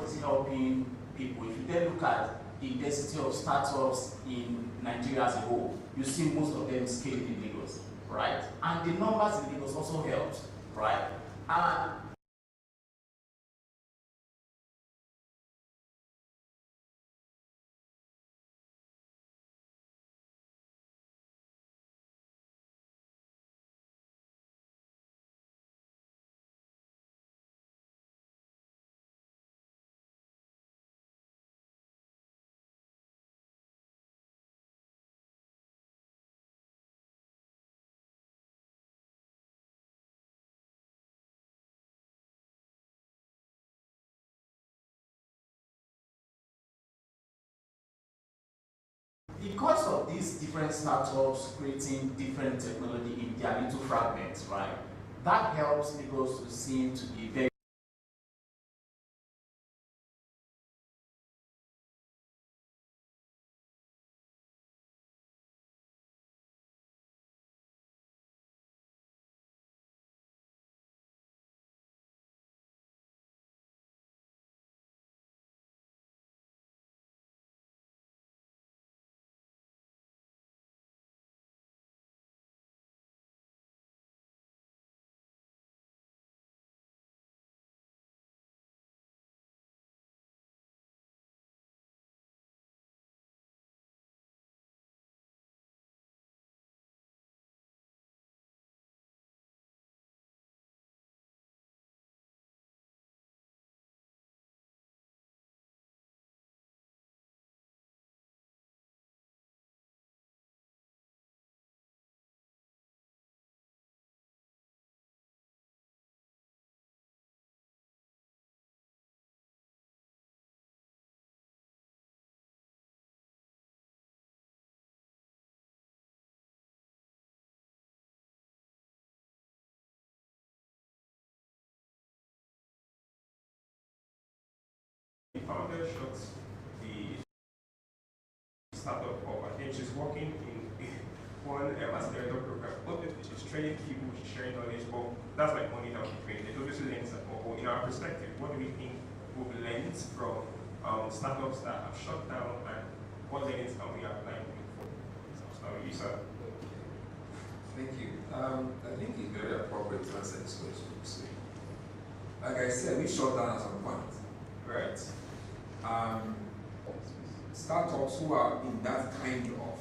F: is helping people. If you then look at the density of startups in Nigeria as a whole, you see most of them scaling in Lagos, right? And the numbers in Lagos also helped, right? And because of these different startups creating different technology in their little fragments, right? That helps Lagos to seem to be very
E: The founder shot the startup up. I think she's working in one accelerator program. Both she's training people, she's sharing knowledge, but that's like money that we train. There's obviously learns that, but in our perspective, what do we think will be learned from startups that have shut down, and what learnings can we apply moving forward? So, you, sir.
H: Thank you. I think it's very appropriate to answer this question. So, like I said, we shut down at some point.
E: Right.
H: Startups who are in that kind of,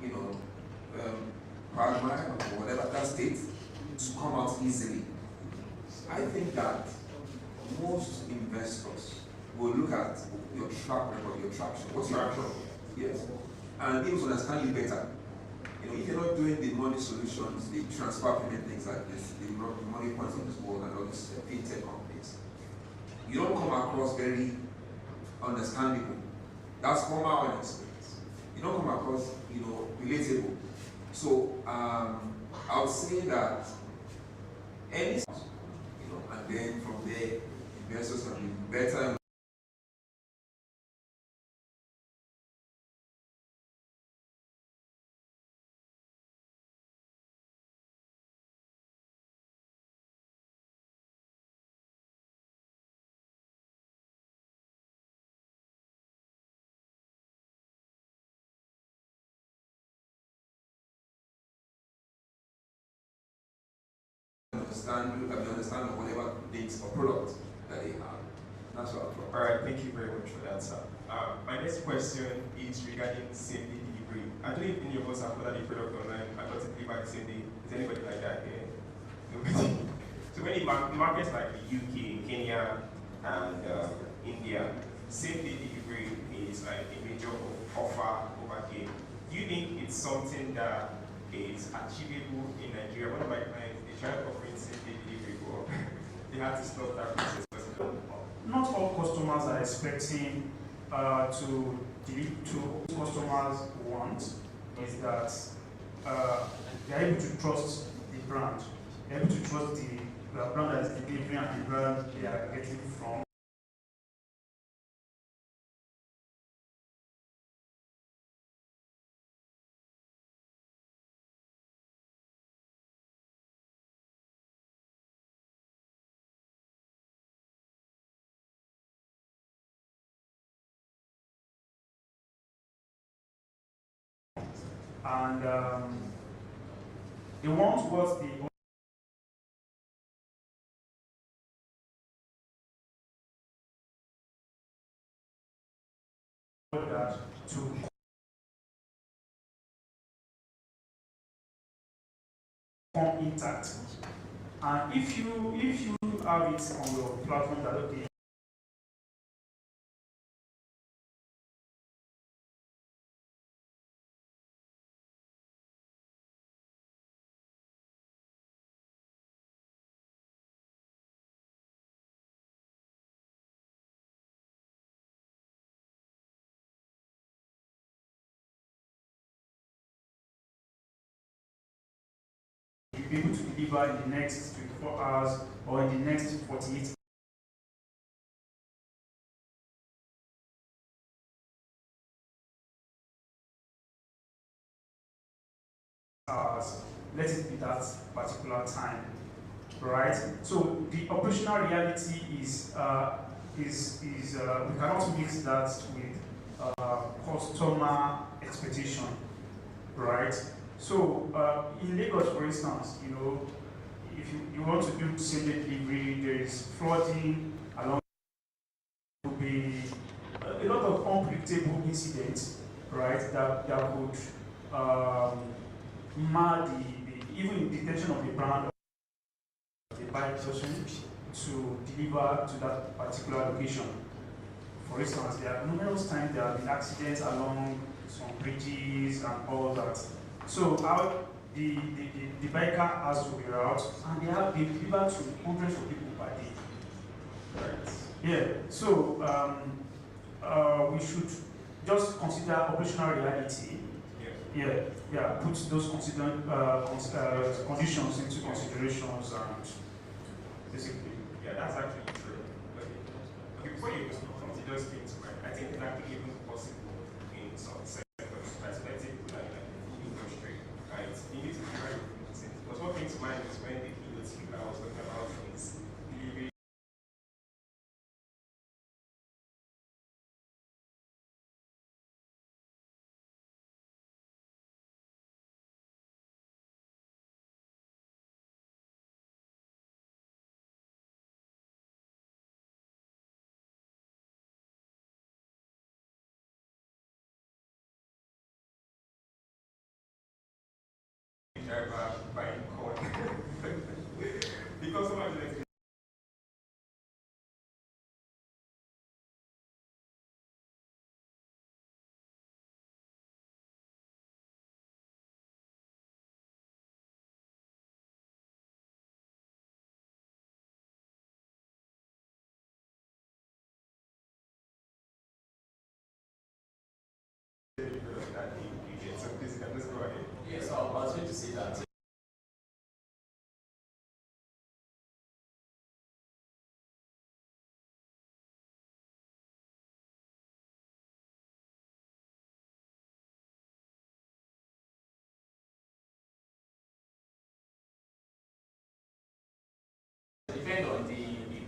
H: you know, quagmire or whatever that state to come out easily. I think that most investors will look at your track record, your traction. What's your traction? Yes. And they will understand you better. You know, if you're not doing the money solutions, the transfer payment things like this, the money points of this world and all these fintech companies, you don't come across very understandable. That's formal experience. You don't come across, you know, relatable. So I would say that any, you know, and then from there, investors can be better. Understand whatever things or product that they have. That's what I'm talking.
E: All right, thank you very much for that, sir. My next question is regarding same-day delivery. I don't know if any of us have ordered a product online and got it delivered the same day. Is anybody like that here? Nobody. So when markets like the UK, Kenya, and India, same-day delivery is like a major offer over here. Do you think it's something that is achievable in Nigeria? One of my clients, they tried offering same-day delivery, but they had to stop that process.
G: Not all customers are expecting to customers want is that they're able to trust the brand. They're able to trust the brand that is delivering and the brand they are getting from. And they want what the that to come intact. And if you have it on your platform that okay, be able to deliver in the next 24 hours or in the next 48 hours. Let it be that particular time, right? So the operational reality is we cannot mix that with customer expectation, right? So in Lagos, for instance, you know, if you want to do same-day delivery, there is flooding along. There will be a lot of unpredictable incidents, right? That could mar even detention of the brand of the bike person to deliver to that particular location. For instance, there are numerous times there have been accidents along some bridges and all that. So how the biker has to be routed, and they have been delivered to hundreds of people per day. Right. Yeah. So we should just consider operational reality. Yeah. Put those conditions into considerations and basically.
E: Yeah, that's actually true. Okay, before you consider things, right, I think it's actually even possible in some sectors, especially like the food industry, right? You need to be very things. Because what came to mind is when the industry I was talking about is delivery. Driver buying corn. Because someone is that you get. So please, can just go ahead.
F: Yes, I was going to say that. Depend on the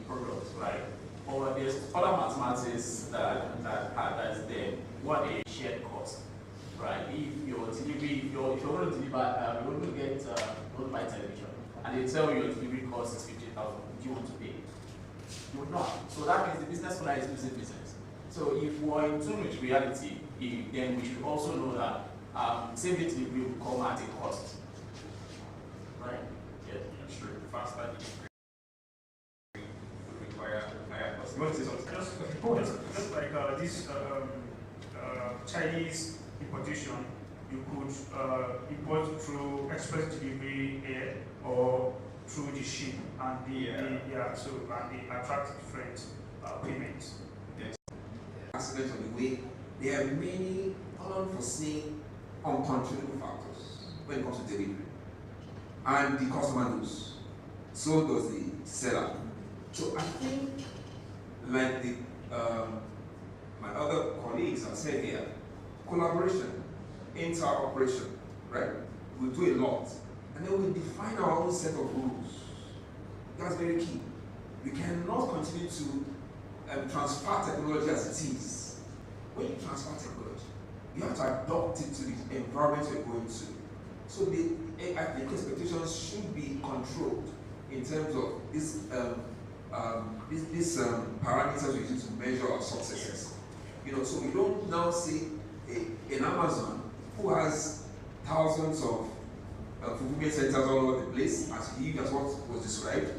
F: product, right? Or there's other mathematics that is there. What a shared cost, right? If your delivery, if you're going to deliver, you want to get don't buy television, and they tell you your delivery cost is 50,000. Do you want to pay? You would not. So that means the business owner is losing business. So if we're in tune with reality, then we should also know that same-day delivery will come at a cost, right? Yes,
E: Sure. Faster require higher cost. You want to say something?
G: Just like this Chinese importation, you could import through express delivery air or through the ship, and they attract different payments.
H: Accidents on the way, there are many unforeseen, uncontrollable factors when it comes to delivery. And the customer knows. So does the seller. So I think, like the my other colleagues have said here, collaboration, interoperation, right? We do a lot. And then we define our own set of rules. That's very key. We cannot continue to transfer technology as it is. When you transfer technology, you have to adopt it to the environment you're going to. So I think expectations should be controlled in terms of this parameters we use to measure our successes. You know, so we don't now see an Amazon who has thousands of fulfillment centers all over the place, as huge as what was described,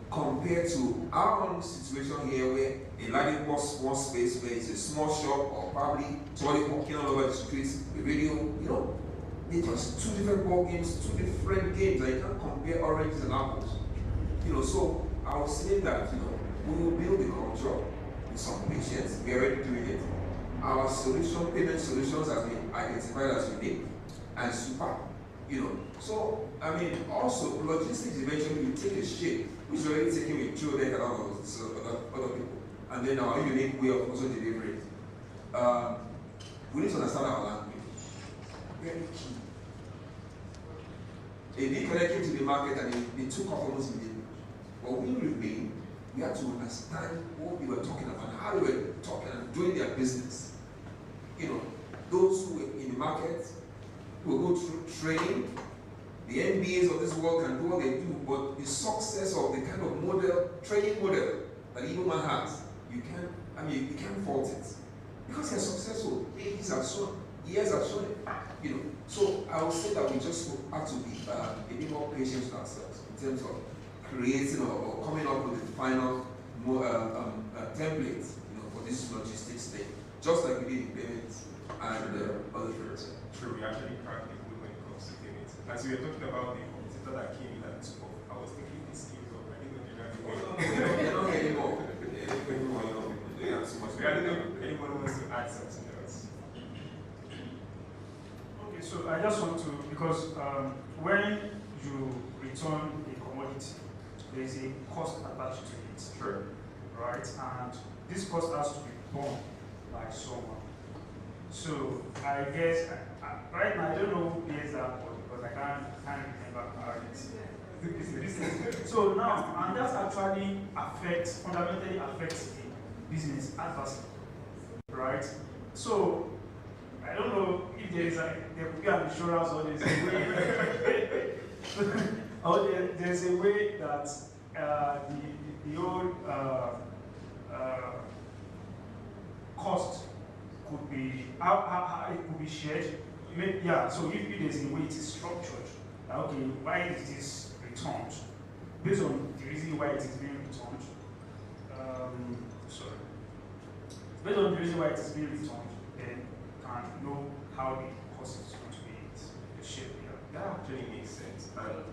H: compared to our own situation here where a landing box one space where it's a small shop or probably somebody walking all over the streets with radio, you know, they're just two different ball games, two different games. I can't compare oranges and apples. You know, so I was saying that, you know, we will build the culture with some patience. We are already doing it. Our solution, payment solutions have been identified as unique and super You know, so I mean, also logistics eventually will take a shape, which is already taking with Joe and other people, and then our unique way of also delivering. We need to understand our language. Very key. A big connecting to the market and they took off almost immediately. But we remain, we have to understand what we were talking about, how they were talking and doing their business. You know, those who were in the market, who will go through training, the MBAs of this world can do what they do, but the success of the kind of model, training model that even man has, you can't fault it. Because they're successful, ages have shown, years have shown it. You know, so I would say that we just have to be a bit more patient with ourselves in terms of creating or coming up with the final template, you know, for this logistics thing, just like we did in payments and other things.
E: True, we actually crack the code when it comes to payments. As we were talking about the competitor that came in and took off, I was thinking this came up. I didn't know
H: They don't anymore. They have so much.
E: I don't know if anyone wants to add something else.
G: Okay, so I just want to, because when you return a commodity, there is a cost attached to it.
E: Sure.
G: Right? And this cost has to be borne by someone. So I guess, right now I don't know who pays that cost because I can't remember how it is. So now, and that actually fundamentally affects the business adversely, right? So I don't know if there could be an insurance or there's a way, or there's a way that the old cost could be how it could be shared. Yeah. So if there's a way it is structured, okay, why is this returned? Based on the reason why it is being returned. Sorry. Based on the reason why it is being returned, then can know how the cost is going to be shaped. Yeah.
E: That actually makes sense. And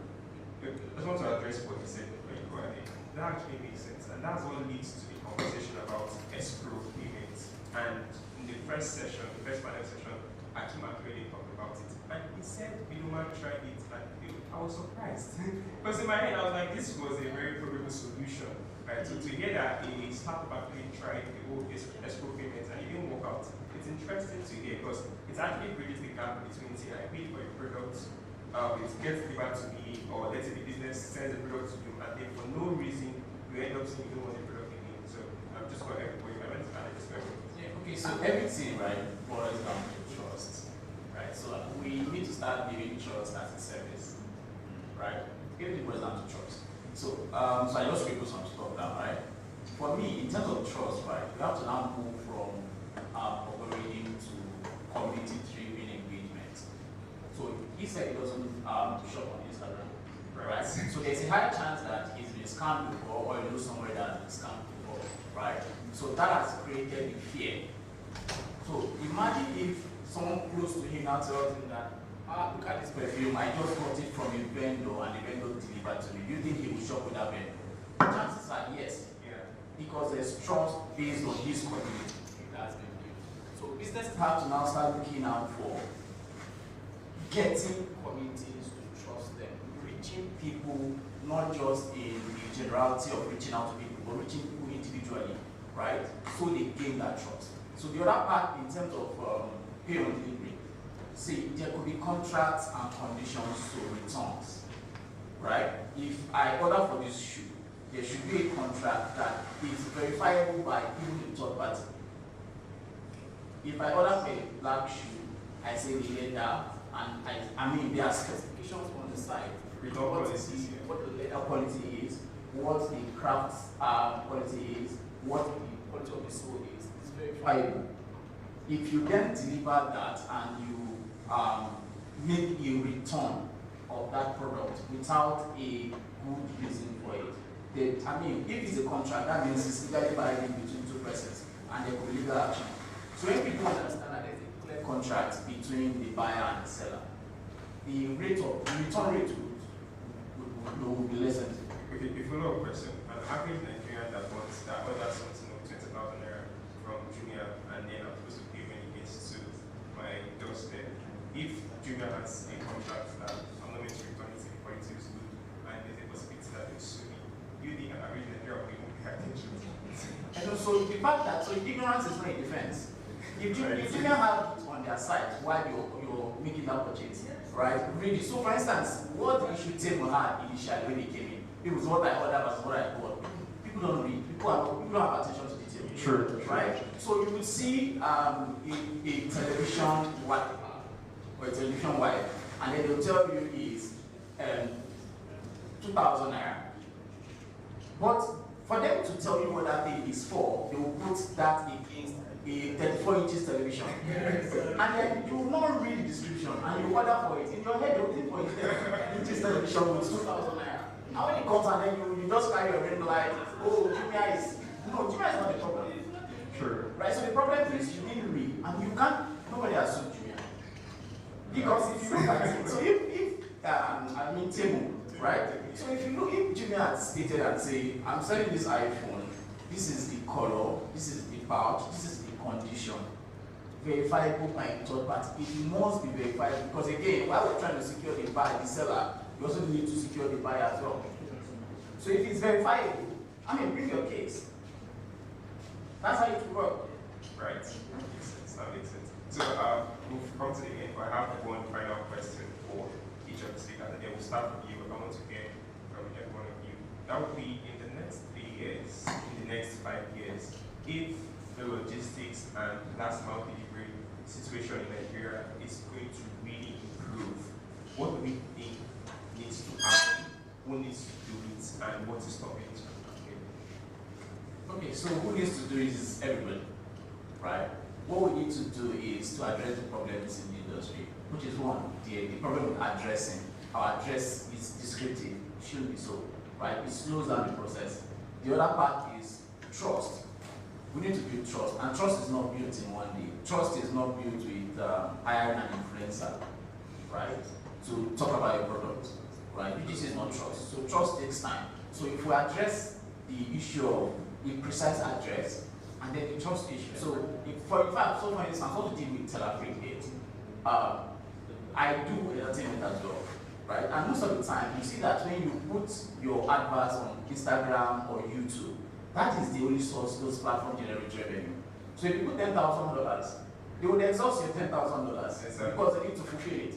E: I just want to address what you said when you go ahead. That actually makes sense. And that's what leads to the conversation about escrow payments. And in the first session, the first panel session, Akim actually talked about it. And he said, Biluman tried it, and I was surprised. Because in my head, I was like, this was a very probable solution. Right? So to hear that a startup actually tried the whole escrow payments and it didn't work out, it's interesting to hear because it's actually bridges the gap between, say, I paid for a product, it gets delivered to me, or let's say the business sends a product to you, and then for no reason, you end up saying you don't want the product again. So I'm just going to for you. I went to add this very
F: Yeah, okay, so everything, right, boils down to trust, right? So we need to start giving trust as a service, right? Everything boils down to trust. So, so I just scribble some stuff down, right? For me, in terms of trust, right, you have to now move from operating to community-driven engagement. So he said he doesn't shop on Instagram, right? So there's a higher chance that he's been scammed before, or you know somewhere that has been scammed before, right? So that has created the fear. So imagine if someone close to him now tells him that, look at this perfume, I just got it from a vendor and the vendor delivered to me. Do you think he will shop with that vendor? The chances are yes. Yeah. Because there's trust based on his community that has been built. So businesses have to now start looking out for getting communities to trust them, reaching people, not just in the generality of reaching out to people, but reaching people individually, right? So they gain that trust. So the other part in terms of pay on delivery, see, there could be contracts and conditions to returns, right? If I order for this shoe, there should be a contract that is verifiable by even the third party. If I order for a black shoe, I say the leather, and I mean there are specifications on the side. What the leather quality is, what the craft quality is, what the quality of the sole is. It's verifiable. If you then deliver that and you make a return of that product without a good reason for it, then, I mean, if it's a contract, that means it's legally binding between two persons and there could be legal action. So when people understand that there's a clear contract between the buyer and the seller, the return rate will be lessened.
E: Okay, a follow-up question. An average Nigerian that orders something of 20,000 naira from Jumia and then I'm supposed to pay when it gets to my doorstep. If Jumia has a contract that
F: the fact that, so ignorance is not a defense. If you have it on their side while you're making that purchase, right? Really. So for instance, what the issue table had initially when it came in, it was what I ordered versus what I bought. People don't read, people don't have attention to detail.
G: Sure.
F: Right? So you would see a television wipe or a television wipe, and then they'll tell you is 2,000 naira. But for them to tell you what that thing is for, they will put that against a 34 inches television. And then you will not read the description and you order for it. In your head, you think for it 34 inches television with 2,000 naira. And when it comes and then you just carry your ring like, oh, Jumia is not the problem.
G: Sure.
F: Right? So the problem is you didn't read and you can't, nobody has sued Jumia. Because if you look at it, so if Temu, right? So if you look, if Jumia had stated and say, I'm selling this iPhone, this is the color, this is the pouch, this is the condition, verifiable by third party. It must be verified because again, while we're trying to secure the buyer, the seller, you also need to secure the buyer as well. So if it's verifiable, bring your case. That's how it will work.
E: Right. That makes sense. So we've come to the end, but I have one final question for each of the speakers, and then we'll start with you. I want to hear from every one of you. That would be in the next 3 years, in the next 5 years, if the logistics and last mile delivery situation in Nigeria is going to really improve, what do we think needs to happen? Who needs to do it, and what is stopping it from happening?
F: Okay, so who needs to do it is everybody, right? What we need to do is to address the problems in the industry, which is one, the problem with addressing. Our address is descriptive, shouldn't be so, right? It slows down the process. The other part is trust. We need to build trust, and trust is not built in one day. Trust is not built with hiring an influencer, right, to talk about your product, right? This is not trust. So trust takes time. So if we address the issue of a precise address, and then the trust issue. So for instance, I want to deal with Telafric. I do entertainment as well, right? And most of the time, you see that when you put your adverts on Instagram or YouTube, that is the only source those platforms generate revenue. So if you put $10,000, they would exhaust your $10,000 because they need to fulfill it.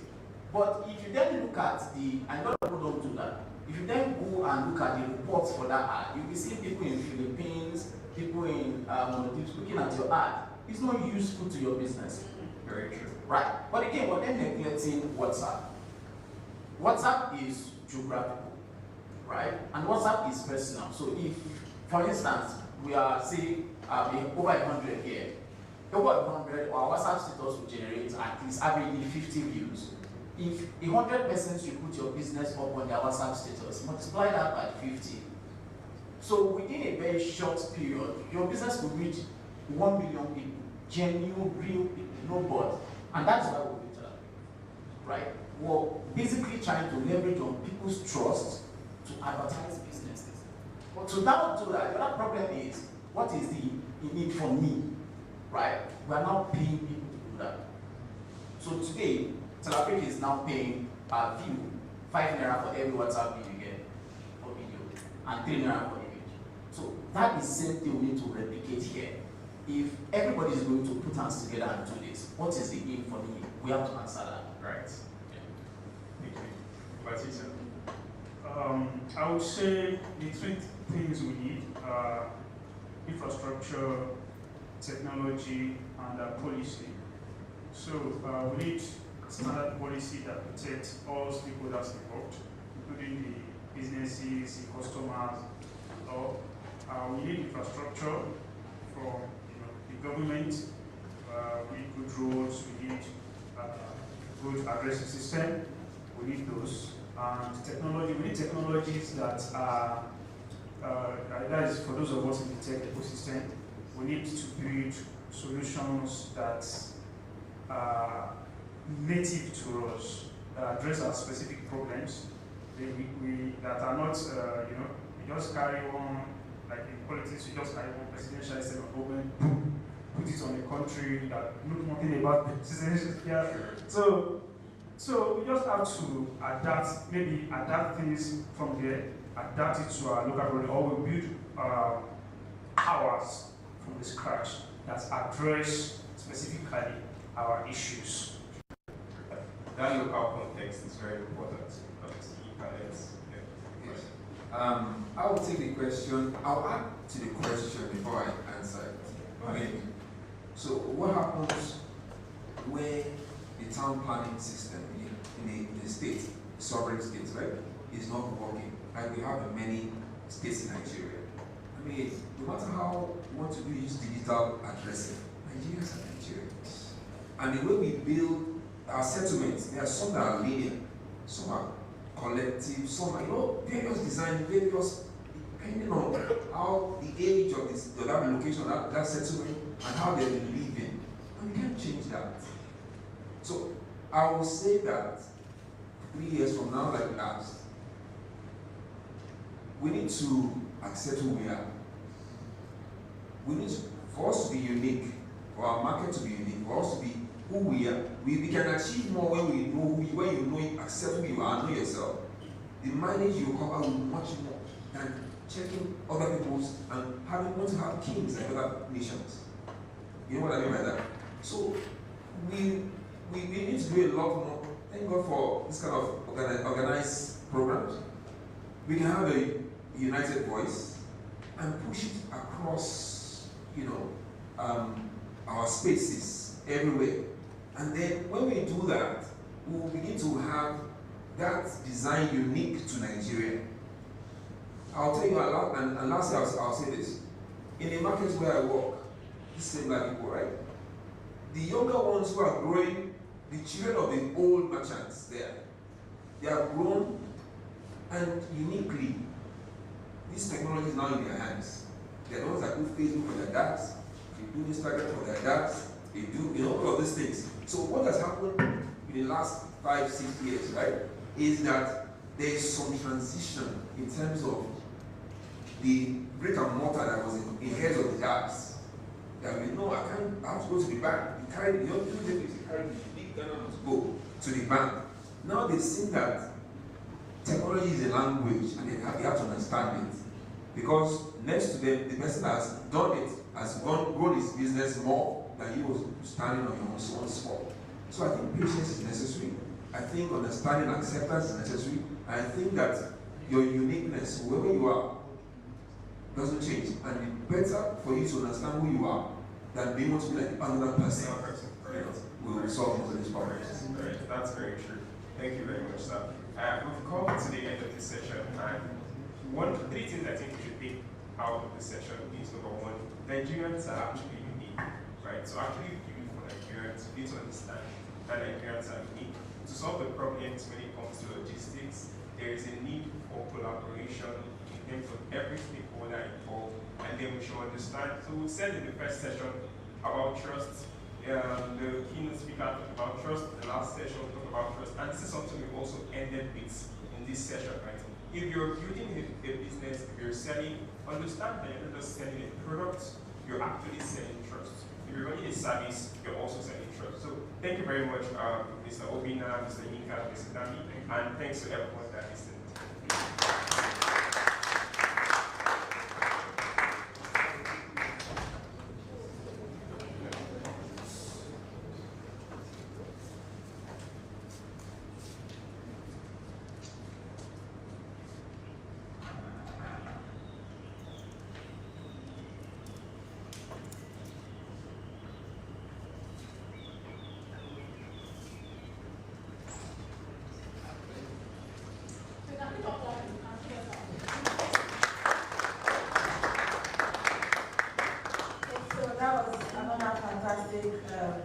F: But if you then look at and a lot of people don't do that. If you then go and look at the reports for that ad, you'll be seeing people in Philippines, people in looking at your ad. It's not useful to your business.
E: Very true.
F: Right. But again, we're then neglecting WhatsApp. WhatsApp is geographical, right? And WhatsApp is personal. So if, for instance, we are, say, over 100 here, over 100, our WhatsApp status will generate at least averagely 50 views. If 100 persons you put your business up on their WhatsApp status, multiply that by 50. So within a very short period, your business will reach 1 million people, genuine, real people, no bot. And that's why we do that, right? We're basically trying to leverage on people's trust to advertise businesses. But to now do that, the other problem is, what is the need for me, right? We are now paying people to do that. So today, Telafric is now paying per view 5 naira for every WhatsApp video you get for video, and 3 naira for image. So that is the same thing we need to replicate here. If everybody is going to put hands together and do this, what is the aim for me? We have to answer that.
E: Right. Thank you. Batista?
G: I would say the 3 things we need are infrastructure, technology, and policy. So we need standard policy that protects all stakeholders involved, including the businesses, the customers, and all. We need infrastructure from the government. We need good roads. We need good addressing system. We need those. And technology. We need technologies that are that is for those of us in the tech ecosystem. We need to build solutions that are native to us, that address our specific problems. That are not, you just carry on, like in politics, you just carry one presidential instead of government, put it on a country that knows nothing about the presidential. Yeah. So we just have to adapt things from there, adapt it to our local problem, or we build ours from the scratch that address specifically our issues.
E: That local context is very important.
H: Yes. I will take the question. I'll add to the question before I answer it. I mean, so what happens where the town planning system in the state, sovereign states, right, is not working? Like we have in many states in Nigeria. I mean, no matter how we want to use digital addressing, Nigerians are Nigerians. And the way we build our settlements, there are some that are linear, some are collective, some are, various design, various, depending on how the age of this, of that location, that settlement, and how they've been living. And we can't change that. So I will say that 3 years from now, like we asked, we need to accept who we are. We need to, for us to be unique, for our market to be unique, for us to be who we are. We can achieve more when we know who you, when you know it, accept who you are, know yourself. The mileage you cover will be much more than checking other people's and want to have kings like other nations. You know what I mean by that? So we need to do a lot more. Thank God for this kind of organized programs. We can have a united voice and push it across, our spaces everywhere. And then when we do that, we will begin to have that design unique to Nigeria. I'll tell you a lot, and lastly I'll say this. In the markets where I work, the same like people, right? The younger ones who are growing, the children of the old merchants there, they have grown, and uniquely, this technology is now in their hands. They're the ones that do Facebook for their dads, they do Instagram for their dads, they do all of these things. So what has happened in the last 5-6 years, right, is that there is some transition in terms of the brick and mortar that was in heads of the dads. That we know I have to go to the bank. You carry the young people, you carry the big gun to go to the bank. Now they've seen that technology is a language and they have to understand it. Because next to them, the person has done it, has grown his business more than he was standing on your own spot. So I think patience is necessary. I think understanding and acceptance is necessary. And I think that your uniqueness, whoever you are, doesn't change. And it's better for you to understand who you are than being able to be like another person. We will solve most of these problems.
E: That's very true. Thank you very much, sir. We've come to the end of this session, and three things I think we should take out of this session is number one, Nigerians are actually unique, right? So actually, unique for Nigerians, we need to understand that Nigerians are unique. To solve the problems when it comes to logistics, there is a need for collaboration in terms of every stakeholder involved, and then we should understand. So we said in the first session about trust. The keynote speaker talked about trust. The last session talked about trust, and this is something we also ended with in this session, right? If you're building a business, if you're selling, understand that you're not just selling a product, you're actually selling trust. If you're running a service, you're also selling trust. So thank you very much, Mr. Obina, Mr. Yinka, Mr. Dami, and thanks to everyone that listened.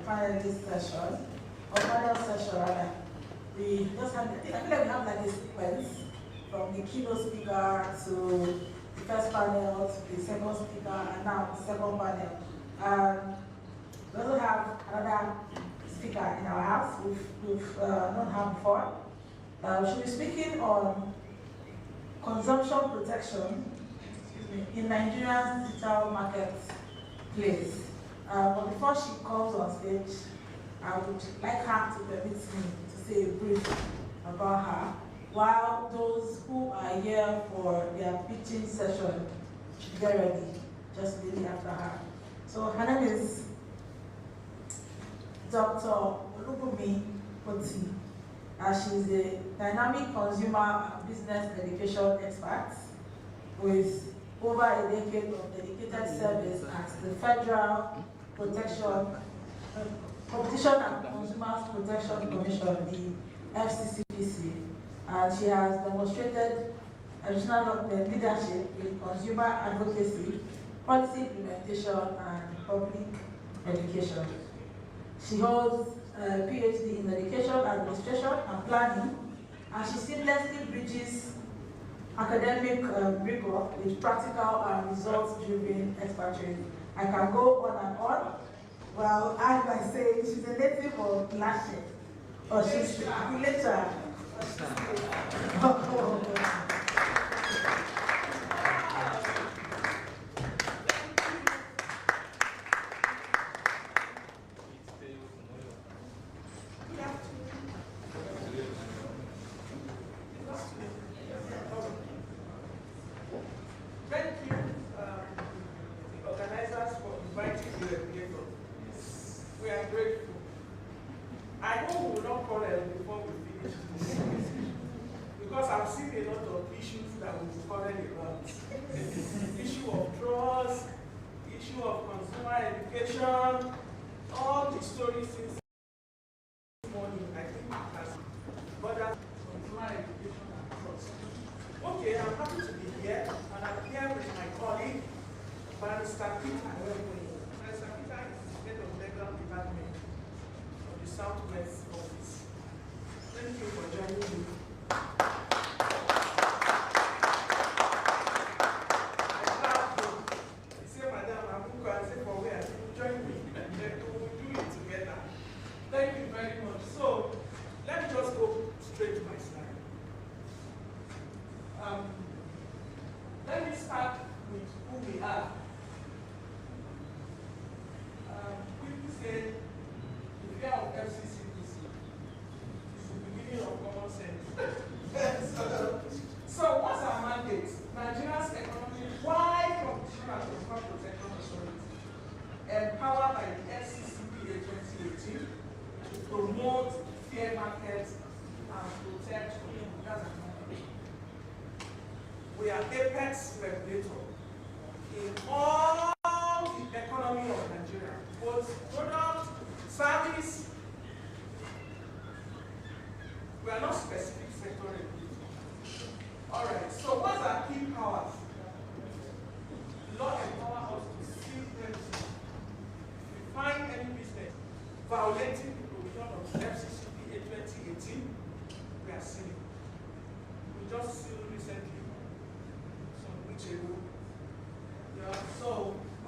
D: Panelist session, or panel session rather. We just have, I feel like we have like a sequence from the keynote speaker to the first panel to the second speaker and now the second panel. We also have another speaker in our house we've not had before. She'll be speaking on consumption protection in Nigeria's digital marketplace. But before she comes on stage, I would like her to permit me to say a brief about her, while those who are here for their pitching session should get ready just maybe after her. So her name is Dr. Olubumi Oti. She's a dynamic consumer and business education expert with over a decade of dedicated service at the Federal Competition and Consumers Protection Commission, the FCCPC, and she has demonstrated additional leadership in consumer advocacy, policy implementation, and public education. She holds a PhD in education, administration, and planning, and she seamlessly bridges academic rigor with practical and results-driven expertise. I can go on and on. Well, as I say, she's a native of Lashe, or she's a later.
I: We are apex regulator in all the economy of Nigeria, both product, service. We are not specific sector regulator. All right, so what's our key powers? Law empowers us to seize premises. If we find any business violating the provision of FCCPA 2018, we are sealing. We just sealed recently, some weeks ago. Yeah, so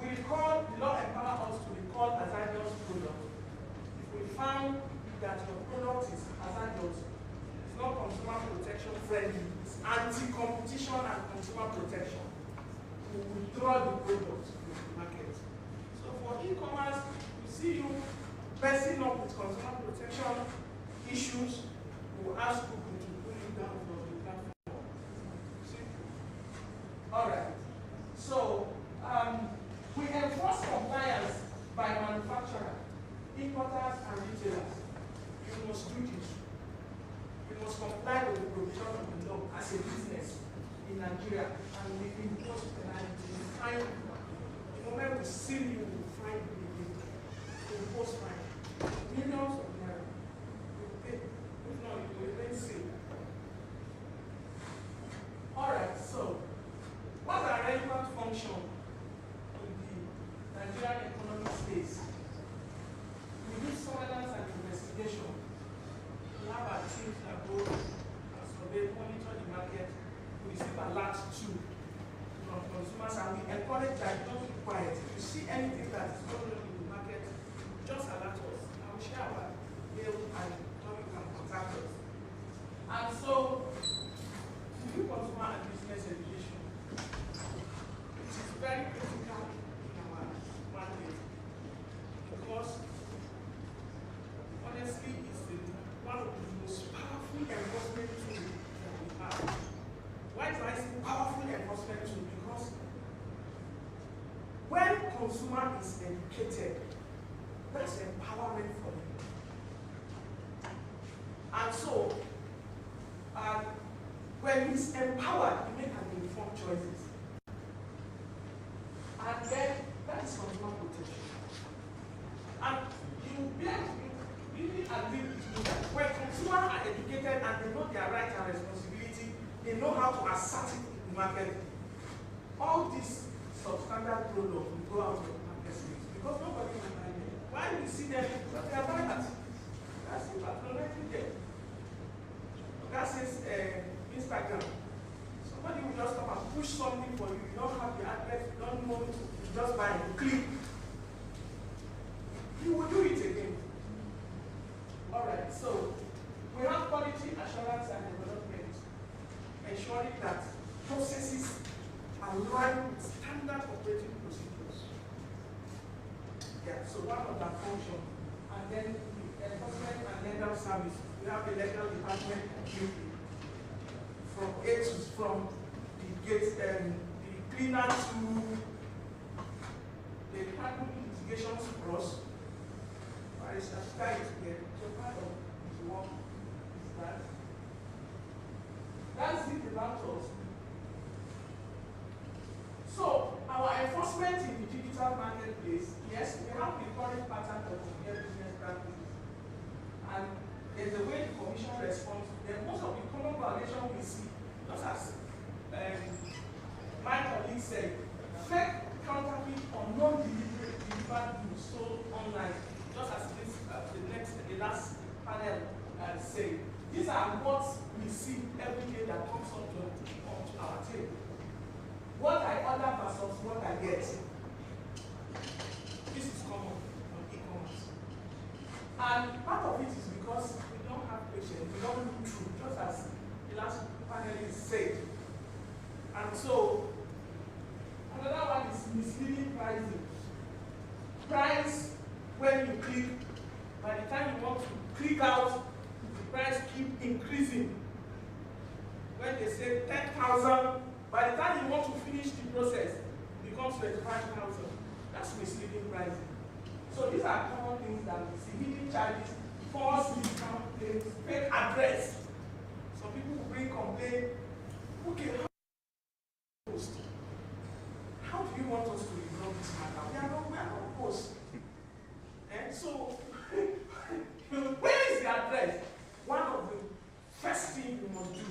I: we recall, the law empowers us to recall hazardous products. If we find that your product is hazardous, it's not consumer protection friendly, it's anti-competition and consumer protection, we withdraw the product from the market. So for e-commerce, we see you messing up with consumer protection issues, we will ask Google to pull you down from the platform. See? All right. So we enforce compliance by manufacturer, importers, and retailers. You must do this. You must comply with the provision of the law as a business in Nigeria, and we impose penalty. We fine you. The moment we seal you, we fine you. We impose fine. Millions of naira. We pay. If not, you will remain sealed. All right. So, what's our relevant function in the Nigerian economic space? We do surveillance and investigation. We have our teams that go and survey, monitor the market. We receive alerts too from consumers, and we encourage that don't be quiet. If you see anything that empowerment for them. And so, when he's empowered, he makes an informed choices. And then that is consumer protection. And you really agree with me that when consumers are educated and they know their rights and responsibility, they know how to assert it in the market, all these substandard products will go out of the market space because nobody will buy them. Why we see them? Because they are buyers. That's the patronizing them. That says Instagram. Somebody will just come and push something for you. You don't have the address, you don't know, you just buy it, click. You will do it again. Alright, so we have quality assurance and development, ensuring that processes align with standard operating procedures. Yeah, so one of that function. And then the enforcement and legal service. We have the legal department from the gate, the cleaner to the department litigations for us. It's a style here. So part of his work is that. That's it about us. So our enforcement in the digital marketplace, yes, we have the current pattern of unfair business practices. And there's a way the commission responds to them. Most of the common violations we see, just as my colleague said, fake counterfeit or non-delivered goods sold online, just as the last panel said. These are what we see every day that comes onto our table. What I order versus what I get. This is common on e-commerce. And part of it is because we don't have patience, we don't look through, just as the last panelist said. And so, another one is misleading pricing. Price, when you click, by the time you want to click out, the price keep increasing. When they say 10,000, by the time you want to finish the process, it becomes 25,000. That's misleading pricing. So these are common things that we see: hidden charges, false discount claims, fake address. Some people will bring complaint. Okay, how do you want us to resolve this matter? We are not post. And so, where is the address? One of the first things you must do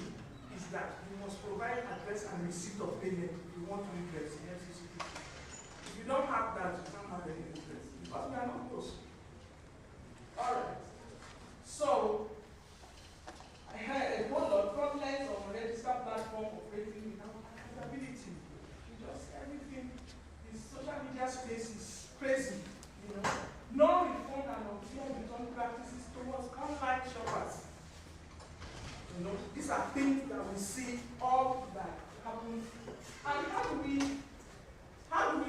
I: is that you must provide address and receipt of payment if you want to request the FCC. If you don't have that, you don't have any interest because we are not post. Alright. So, I had a whole lot of problems on register platform operating without accountability. Just everything, this social media space is crazy, you know. Non-reformed and unfair return practices towards online shoppers. You know, these are things that we see all that happen. And how do we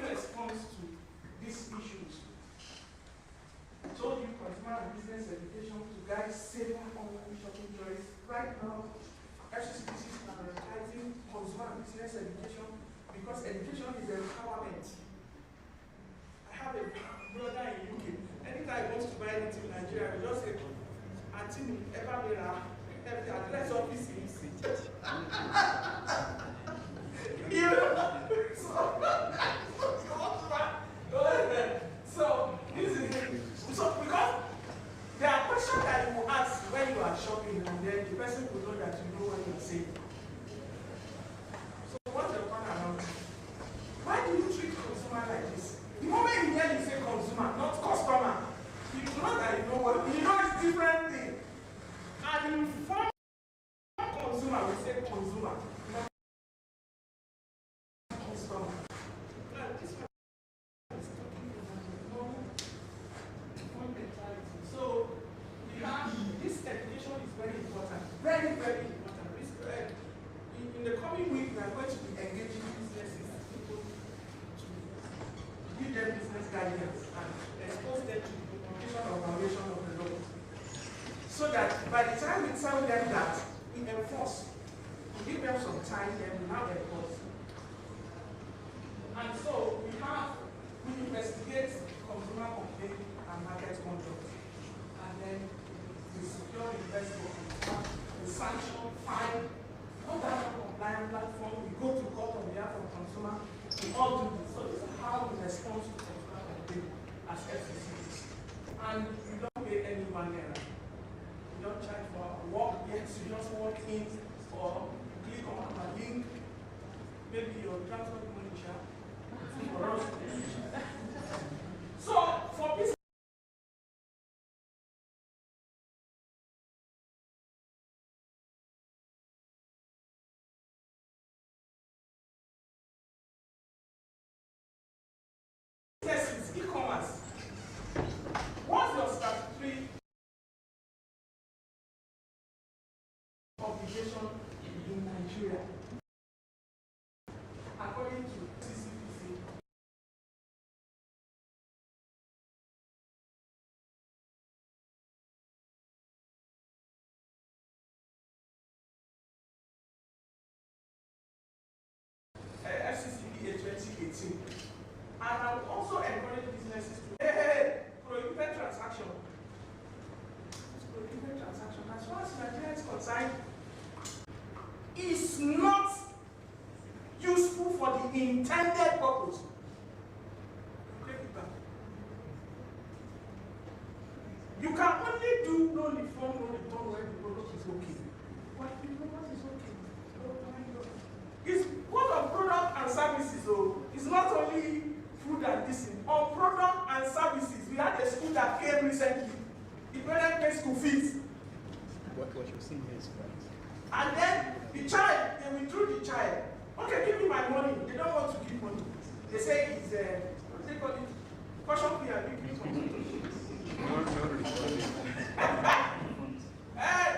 I: respond to these issues? I told you consumer and business education to guide safer online shopping choice. Right now, FCCPC is prioritizing consumer and business education because education is empowerment. I have a brother in UK. Anytime he wants to buy anything in Nigeria, we just say, Auntie, ever the address office is. You know? So this is it. So because there are questions that you will ask when you are shopping, and then the person will know that you know what you are saying. So what's your point around? Why do you treat consumer like this? The moment you hear you say consumer, not customer, you know that you know what you know it's different thing. And informed consumer will say consumer, not customer. This one is talking about mentality. So we have this education is very important, very, very important. In the coming week, we are going to be engaging businesses, people to give them business guidance and expose them to the implementation or violation of the law. So that by the time we tell them that, we enforce. We give them some time, then we now enforce. And so we investigate consumer complaint and market conduct. naira. You don't charge for work, yes, you just walk in or click on a link, maybe your transport manager for us. So for business, e-commerce, what's your statutory obligation in Nigeria? According to CCPC, FCCPA 2018, and I will also encourage businesses to prohibit transaction. Prohibit transaction, as far as Nigeria is concerned, is not useful for the intended purpose. Take it back. You can only do no reform, no return when the product is okay. But you know what is okay? It's both of product and services, so it's not only food and this thing. On product and services, we had a school that came recently. The parent pays school fees.
J: What you're saying here is correct.
I: And then the child, they withdrew the child. Okay, give me my money. They don't want to give money. They say it's, what do they call it? Caution fee and big money.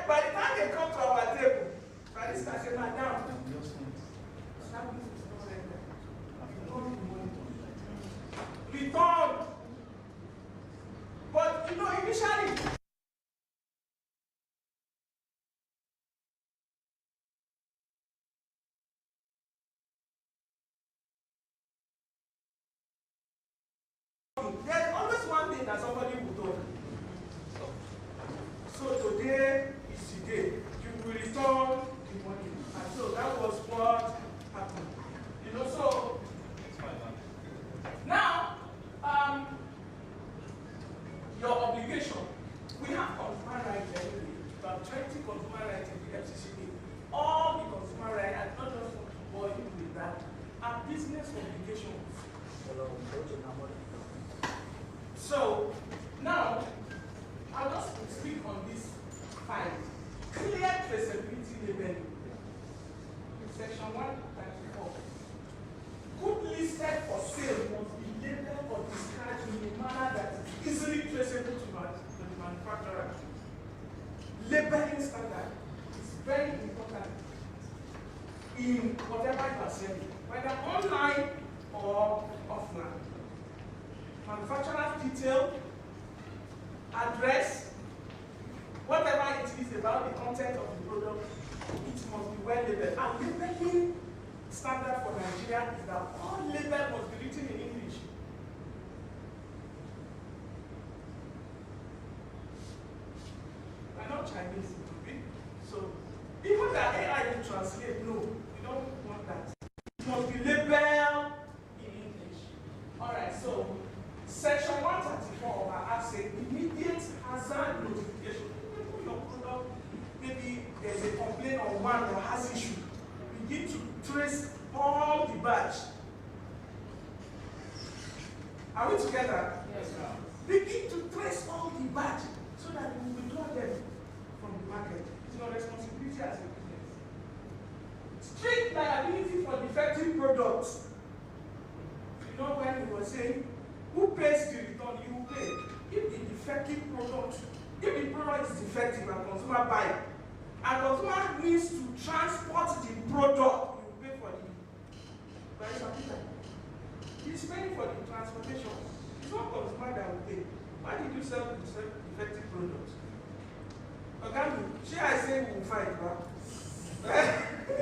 I: By the time they come to our table, Barista said, Madam, return. But you know, initially, there's always one thing that somebody will do. So today is the day. You will return the money. And so that was what happened. You know, so now your obligation. We have consumer rights anyway. We have 20 consumer rights in the FCCP. All the consumer rights, and not just want to bore you with that, are business obligations. So now I'll just speak on this file. Clear traceability labeling. Section 134. Good listed for sale must be labeled or discharged in a manner that is easily traceable to the manufacturer. Labeling standard is very important in whatever you are selling, whether online or offline. Manufacturer's detail, address, whatever it is about the content of the product, it must be well labeled. And labeling standard for Nigeria is that all label must be written in English. We're not Chinese, so even the AI will translate, no, we don't want that. It must be labeled in English. All right, so Section 134 of our Act says immediate hazard notification. Your product, maybe there's a complaint on one or has issue. Begin to trace all the batch. Are we together? Yes, ma'am. Begin to trace all the batch so that you will withdraw them from the market. It's your responsibility as a business. Strict liability for defective products. You know when we were saying, who pays the return? You will pay. If the defective product, if the product is defective and consumer buy it, and consumer needs to transport the product, you will pay for the price of it. He's paying for the transportation. It's not consumer that will pay. Why did you sell the defective product? Okay, shall I say we will fight, right?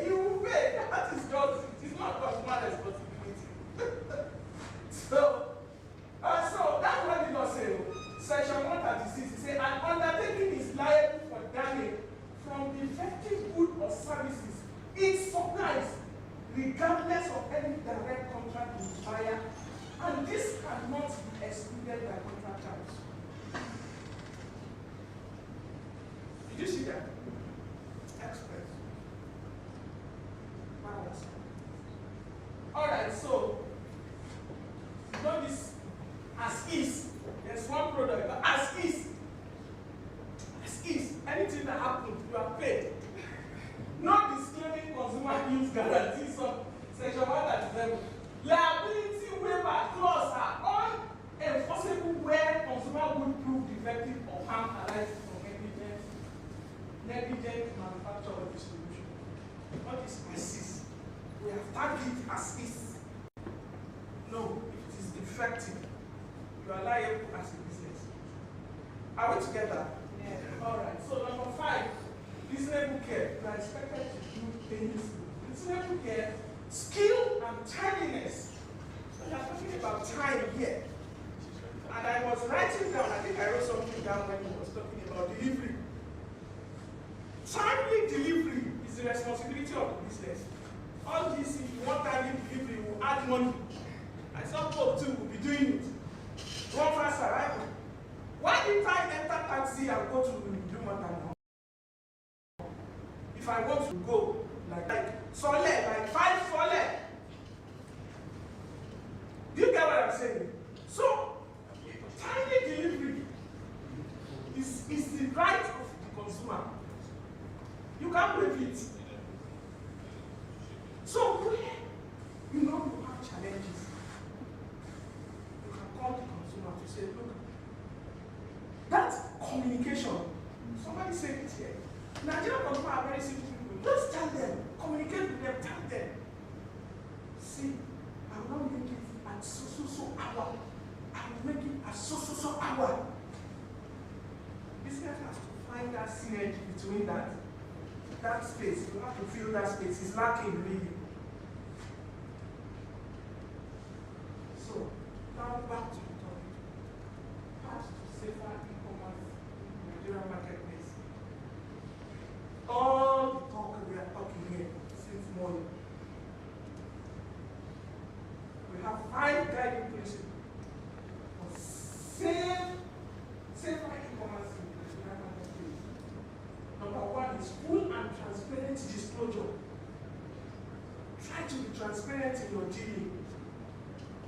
I: You will pay. That is just, it's not consumer responsibility. So that's what the law says. Section 136, it says, an undertaking is liable for damage from defective goods or services it supplies, regardless of any direct contract with the buyer, and this cannot be excluded by contract terms. see that? Express. Alright, so you know this as is. There's one product, but as is. As is. Anything that happens, you are paid. Not disclaiming consumer use guarantees of section 137. Liability waiver clause are unenforceable where consumer would prove defective or harm arising from negligent manufacture or distribution. What is as is? We have tagged it as is. No, if it is defective, you are liable as a business. Are we together? Yeah. Alright, so number 5, reasonable care. You are expected to do things. Reasonable care, skill and timeliness. So we are talking about time here. And I was writing down, I think I wrote something down when he was talking about delivery. Timely delivery is the responsibility of the business. All this, if you want timely delivery, you will add money. And some folks too will be doing it. Run faster, right? Why did I enter taxi and go to do more than if I want to go like solid, like 5 solid? Do you get what I'm saying? So, timely delivery is the right of the consumer. You can't waive it. So, where you know you have challenges, you can call the consumer to say, look, that communication, somebody said it here. Nigerian consumers are very simple people. Just tell them, communicate with them, tell them. See, I will not make it at so hour. I will make it at so hour. Business has to find that synergy between that space. You have to fill that space. It's lacking really. So, now back to the topic. Path to safer e-commerce in the Nigerian marketplace. All the talk we are talking here since morning. We have 5 guiding principles for safer e-commerce in the Nigerian marketplace. Number 1 is full and transparent disclosure. Try to be transparent in your dealing.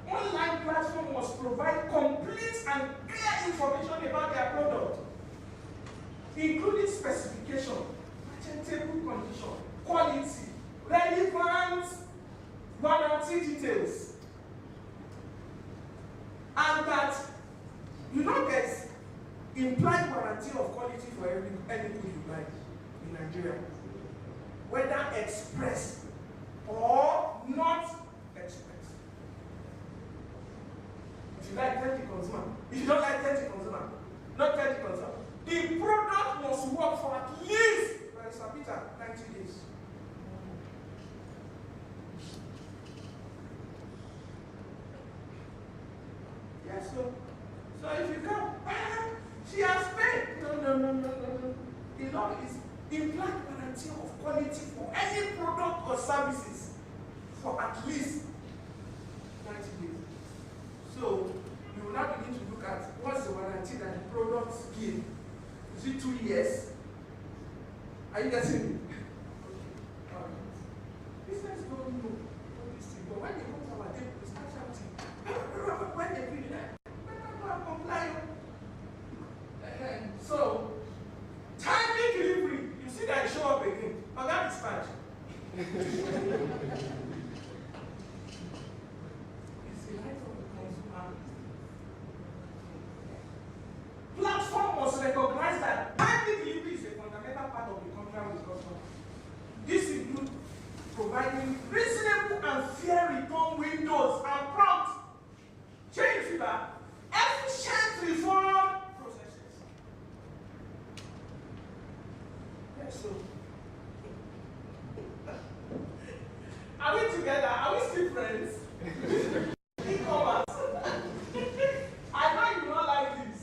I: Online platform must provide complete and clear information about their product, including specification, merchantable condition, quality, relevant warranty details, and that you don't get implied warranty of quality for any good you buy in Nigeria, whether express or not express. If you like, tell the consumer. If you don't like, tell the consumer. Not tell the consumer. The product must work for at least, Mr. Peter, 90 days. Yeah, so if you come, she has paid. No. The law is implied warranty of quality for any product or services for at least 90 days. So you will now begin to look at what's the warranty that the products give. Is it 2 years? Are you getting me? Business don't know all these things, but when they come to our table, they start shouting. When they read that, better go and comply. So, timely delivery. You see that show up again. But that is bad. It's the right of the consumer. Platform must recognize that timely delivery is a fundamental part of the contract with customers. This includes providing reasonable and fair return windows and prompt change feedback, efficient refund processes. Yes, so are we together? Are we still friends? E-commerce. I know you don't like this,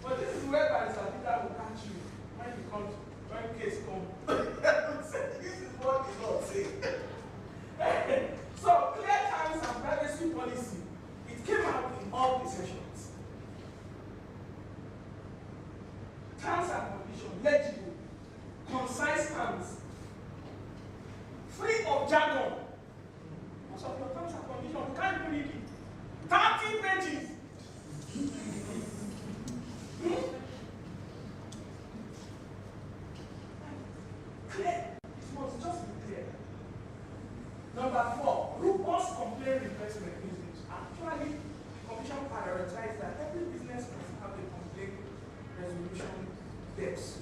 I: but this is where Barrister Peter will catch you when you come to, when case comes. This is what the law says. So, clear terms and privacy policy. It came out in all the sessions. Terms and conditions, legible. concise terms, free of jargon. Most of your terms and conditions, you can't even read it. 30 pages. Clear. It must just be clear. Number 4, robust complaint request mechanisms. Actually, the Commission prioritizes that every business must have a complaint resolution desk.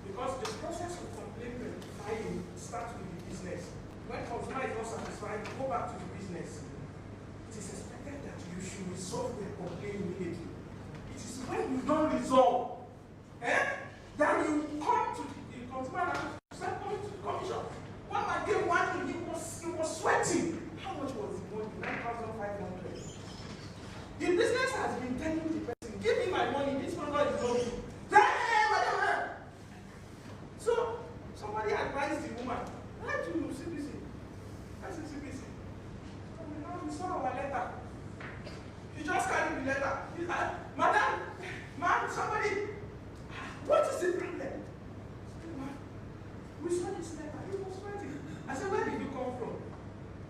I: Because the process of complaint filing starts with the business. When consumer is not satisfied, go back to the business. It is expected that you should resolve the complaint immediately. It is when you don't resolve, then you come to the consumer and say, come to the Commission. When I gave one, it was sweating. How much was the money? 9,500. The business has been telling the person, give me my money, this one is not you. So, somebody advised the woman, why do you CBC? I said CBC. Now we saw our letter. He just carried the letter. He said, Madam, ma'am, somebody, what is the problem? We saw this letter, it was writing. I said, where did you come from?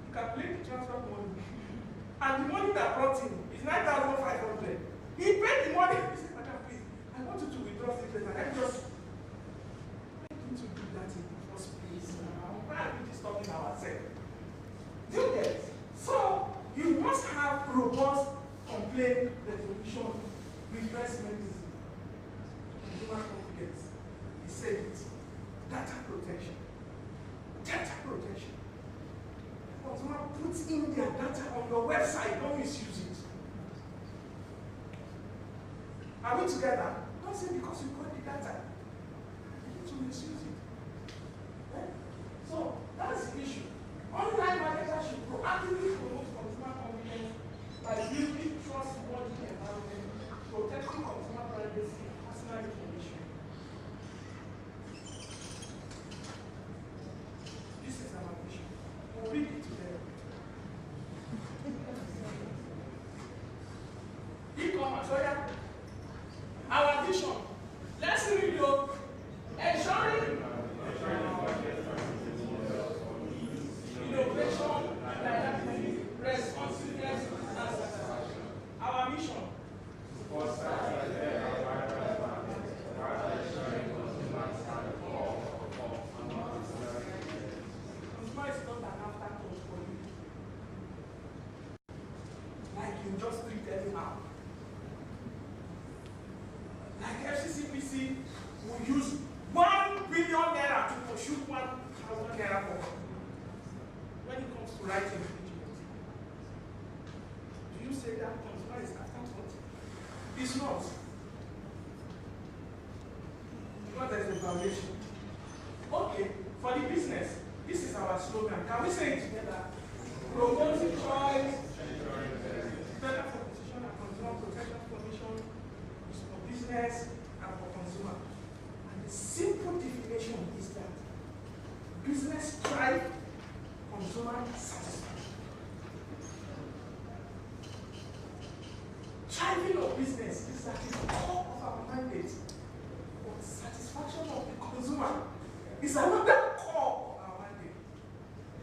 I: You calculate the transfer money. And the money that brought him is 9,500. He paid the money. He said, Madam, please, I want you to withdraw this letter. Let me just, why didn't you do that in the first place? Why are we disturbing ourselves? Do you get it? So, you must have robust complaint resolution redress mechanism. Consumer confidence. He said it. Data protection. Data protection. Consumer puts in their data on your website, don't misuse it. Are we together? Don't say because you got the data, you need to misuse it. Okay? So that's the issue. Online marketers should proactively promote consumer confidence by building trustworthy environment, protecting consumer privacy and personal information. This is our vision. We'll read it together. E-commerce, oh yeah. Our vision. Let's read it. Ensuring innovation, dynamic, responsiveness, and satisfaction. Our mission. Consumer is not an afterthought for you. Like you just treat anyhow. Like FCCPC will use 1 billion naira to pursue 1,000 naira for when it comes to rights infringement. Do you say that consumer is afterthought? It's not. Because there's a violation. Okay, for the business, this is our slogan. Can we say it together? Promoting choice, better for position and consumer protection commission is for business and for consumer. And the simple definition is that business thrive, consumer satisfaction. Thriving of business is at the core of our mandate. But satisfaction of the consumer is another core of our mandate.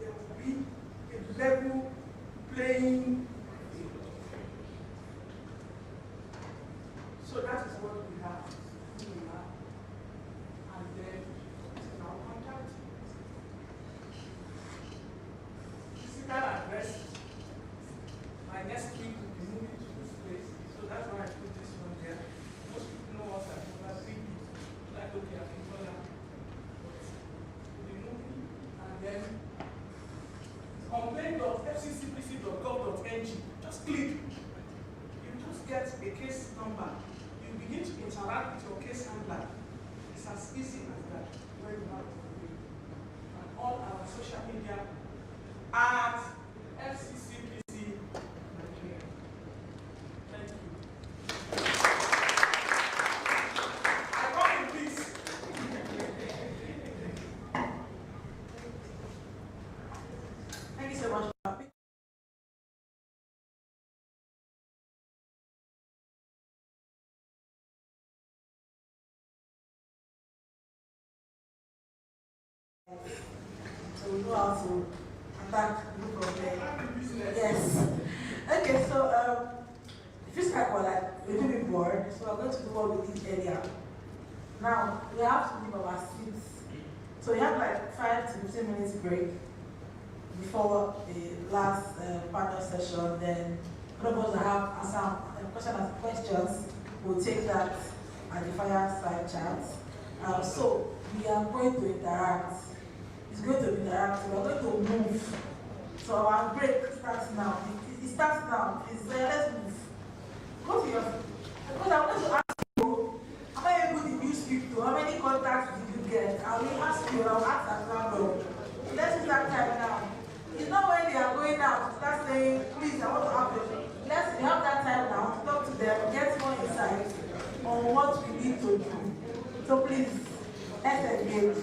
I: There will be a level playing field. So that is what we have. And then this is our contact. Physical address. My next week will be moving to this place. So that's why I put this one there. Most people know us as over 3 weeks. Like, okay, I can call that. We'll be moving. And then complaint.fccpc.gov.ng. Just click. You just get a case number. You begin to interact with your case handler. It's as easy as that. Where you have to do it. And all our social media at FCCPC Nigeria. Thank you. I come in peace.
D: Thank you so much. So we know how to attack the problem. Yes. Okay, so it feels like we're like a little bit bored, so we're going to do what we did earlier. Now we have to leave our seats. So we have like 5 to 15 minutes break before the last panel session. Then all of us that have some questions, we'll take that at the fireside chat. So we are going to interact. It's going to be interactive. We're going to move. So our break starts now. It starts now. Let's move. Go to your. Because I want to ask you, how many people did you speak to? How many contacts did you get? I will ask you. I will ask at random. Let's use that time now. It's not when they are going out to start saying, please, I want to have it. Let's have that time now to talk to them, get more insight on what we need to do. So please, let's engage.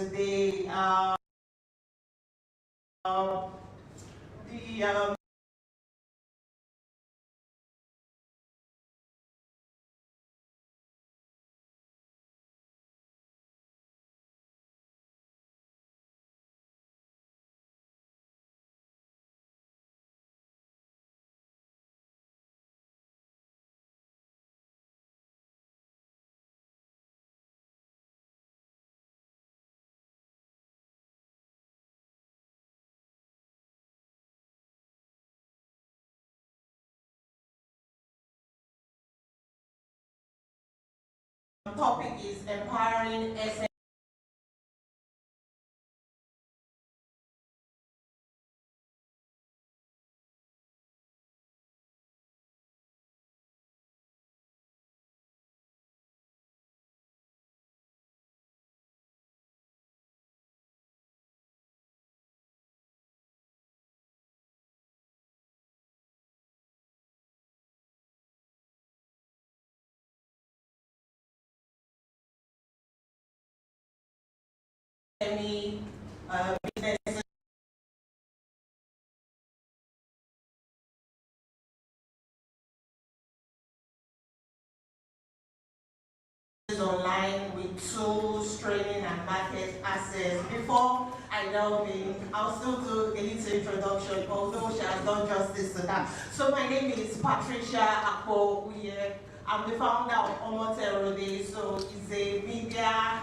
K: today. The topic is empowering SMEs. Businesses online with tools, training, and market access. Before I delve in, I'll still do a little introduction, although she has done justice to that. So my name is Patricia Akpo-Uye. I'm the founder of Omoterode. So it's a media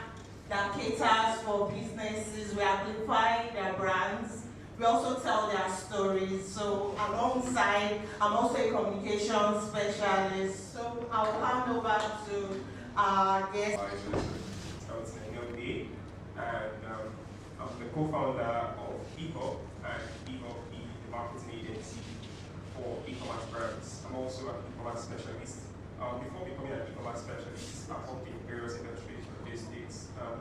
K: that caters for businesses. We amplify their brands. We also tell their stories. So alongside, I'm also a communication specialist. So I'll hand over to our guest.
E: And I'm the co-founder of ECOP, and ECOP is the marketing agency for e-commerce brands. I'm also an e-commerce specialist. Before becoming an e-commerce specialist, I've worked in various industries, logistics,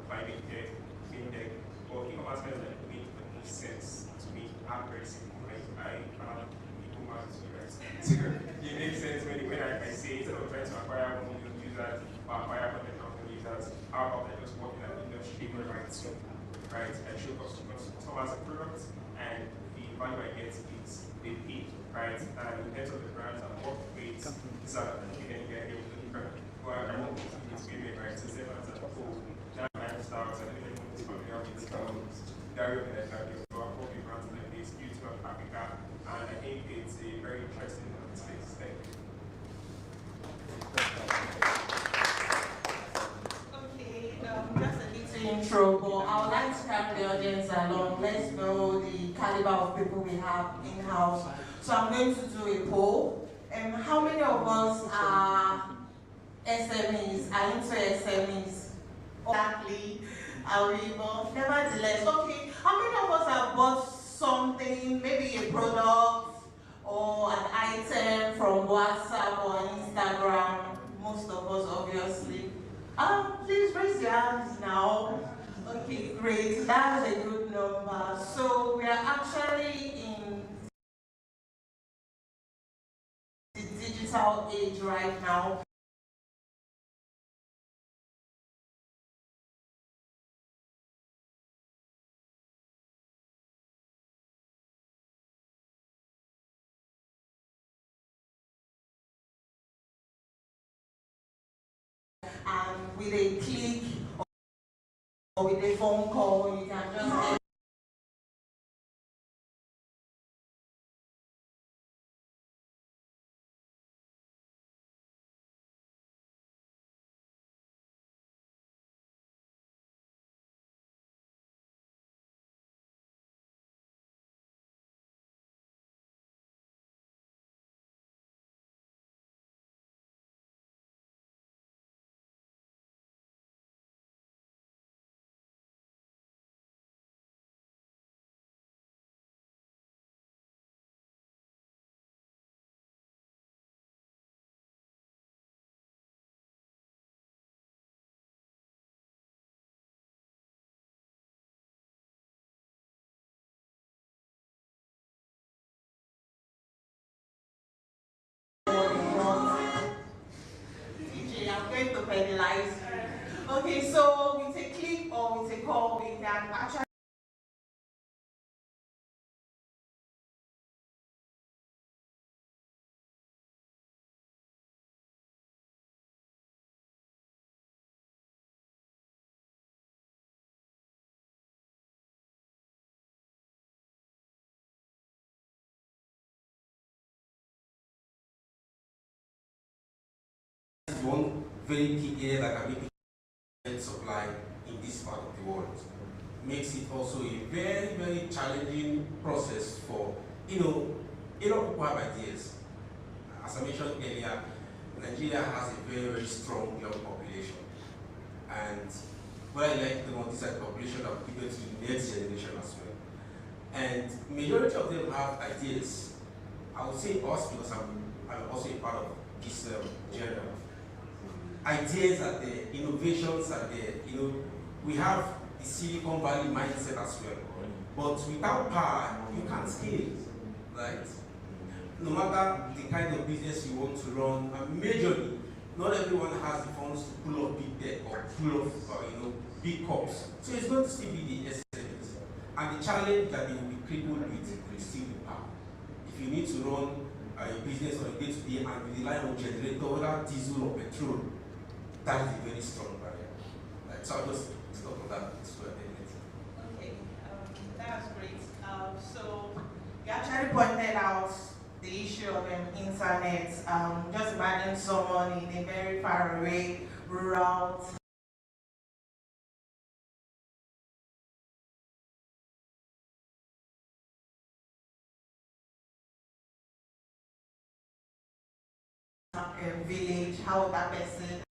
E: climate tech, fintech. But e-commerce specialist made the most sense to me. I'm very simple, right? I am e-commerce, right? So it makes sense when I say, instead of trying to acquire more users or acquire content from users, how about I just work in an industry where I right? I show customers a product, and the value I get is they pay, right? And in terms of the brands and work rates, these are the things get here with the different. But I want to be experienced, right? So sevens and John Lifestyles, and even this familiar with Dario and Dario, so I work with brands like this, Beauty of Africa, and I think it's a very interesting space. Thank you.
K: Just a little intro, but I would like to carry the audience along. Let's know the caliber of people we have in-house. So I'm going to do a poll. How many of us are SMEs, are into SMEs? Exactly, but nevertheless, okay, how many of us have bought something, maybe a product or an item from WhatsApp or Instagram? Most of us, obviously. Please raise your hands now. Okay, great. That's a good number. So we are actually in the digital age right now. And with a click or with a phone call, you can just get I'm going to penalize you. Okay, so with a click or with a call, we can
L: is one very key area that can make it supply in this part of the world. Makes it also a very, very challenging process for, a lot of people have ideas. As I mentioned earlier, Nigeria has a very, very strong young population. And what I like the most is that the population that will give to the next generation as well. And majority of them have ideas. I would say us because I'm also a part of this genre. Ideas are there, innovations are there. We have the Silicon Valley mindset as well. But without power, you can't scale, right? No matter the kind of business you want to run, and majorly, not everyone has the funds to pull off big debt or pull off, big cups. So it's going to still be the essence. And the challenge that they will be crippled with will still be power. If you need to run a business on a day-to-day and you rely on generator, whether diesel or petrol, that is a very strong barrier. Right? So I'll just stop on that.
K: Okay, that's great. So you actually pointed out the issue of internet. Just imagine someone in a very far away rural village, how that person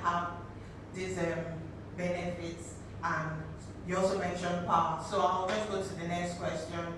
K: have these benefits, and you also mentioned power. So I'll just go to the next question.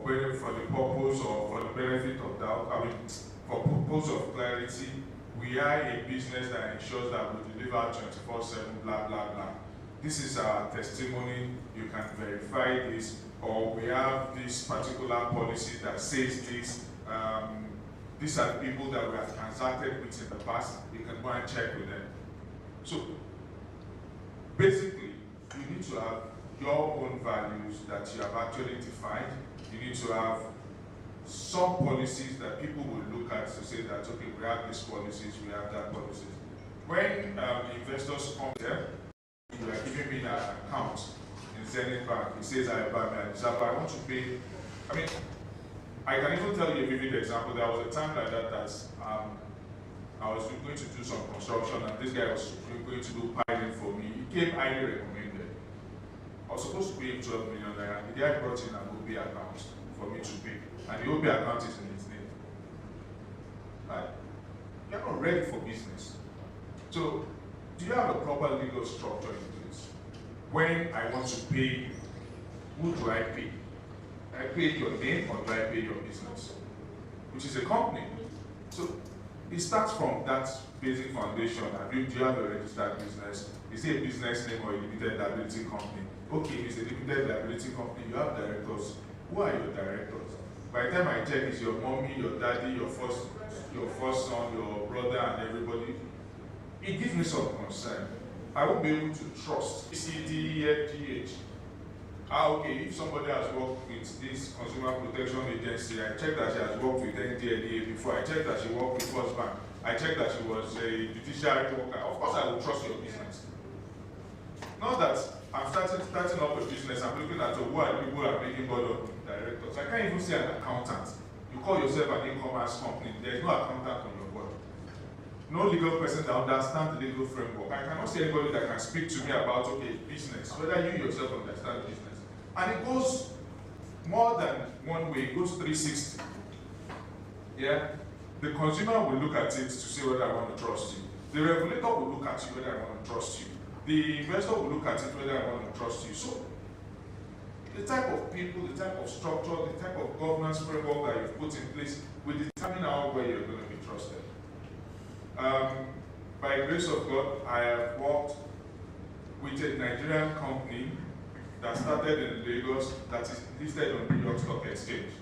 B: for the purpose or for the benefit of doubt, I mean, for purpose of clarity, we are a business that ensures that we deliver 24/7, blah, blah, blah. This is our testimony, you can verify this, or we have this particular policy that says this. These are the people that we have transacted with in the past, you can go and check with them. So, basically, you need to have your own values that you have actually defined. You need to have some policies that people will look at to say that, okay, we have these policies, we have that policies. When investors come here, you are giving me an account in Zenith Bank. It says I want to pay. I mean, I can even tell you a vivid example. There was a time like that I was going to do some construction, and this guy was going to do piling for me. He came highly recommended. I was supposed to pay him 12 million naira. The guy brought in an OB account for me to pay, and the OB account is in his name. Right? You're not ready for business. So, do you have a proper legal structure in place? When I want to pay, who do I pay? I pay your name, or do I pay your business? Which is a company. So it starts from that basic foundation. Do you have a registered business? Is it a business name or a limited liability company? Okay, if it's a limited liability company, you have directors. Who are your directors? By the time I check, it's your mommy, your daddy, your first son, your brother, and everybody. It gives me some concern. I won't be able to trust CDFGH. Okay, if somebody has worked with this Consumer Protection Agency, I check that she has worked with NDLEA before, I check that she worked with First Bank, I check that she was a judiciary worker. Of course, I will trust your business. Not that I'm starting up a business, I'm looking at who are the people who are making board of directors. I can't even say an accountant. You call yourself an e-commerce company, there is no accountant on your board. No legal person that understands the legal framework. I cannot see anybody that can speak to me about, okay, business, whether you yourself understand business. And it goes more than one way, it goes 360. Yeah? The consumer will look at it to say whether I want to trust you. The regulator will look at you whether I want to trust you. The investor will look at it whether I want to trust you. So, the type of people, the type of structure, the type of governance framework that you've put in place will determine how well you're going to be trusted. By the grace of God, I have worked with a Nigerian company that started in Lagos that is listed on New York Stock Exchange.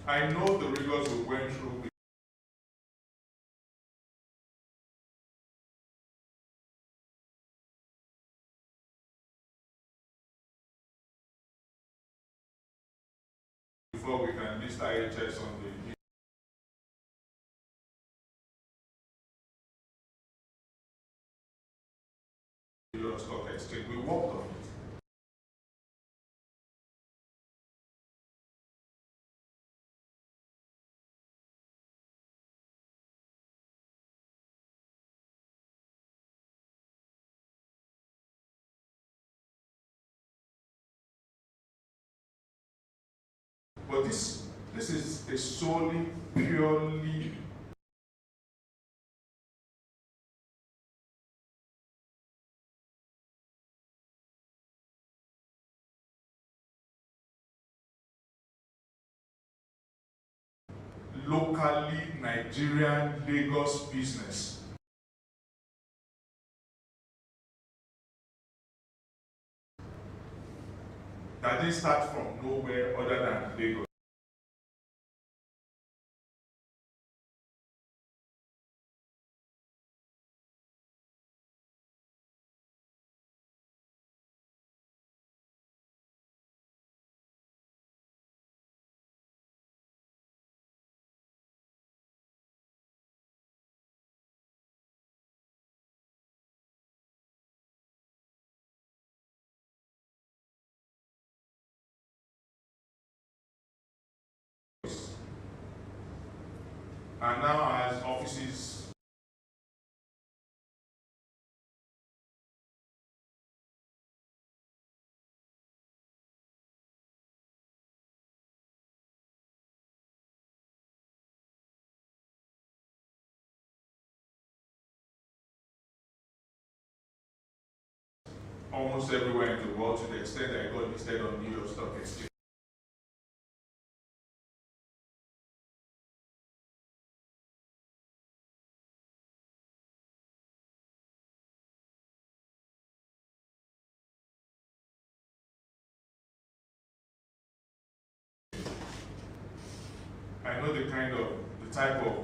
B: I know the rigors we went through. Before we can list IHS on the New York Stock Exchange, we worked on it. But this is a solely, purely locally Nigerian Lagos business. That didn't start from nowhere other than Lagos. And now has offices almost everywhere in the world to the extent that I got listed on New York Stock Exchange. I know the type of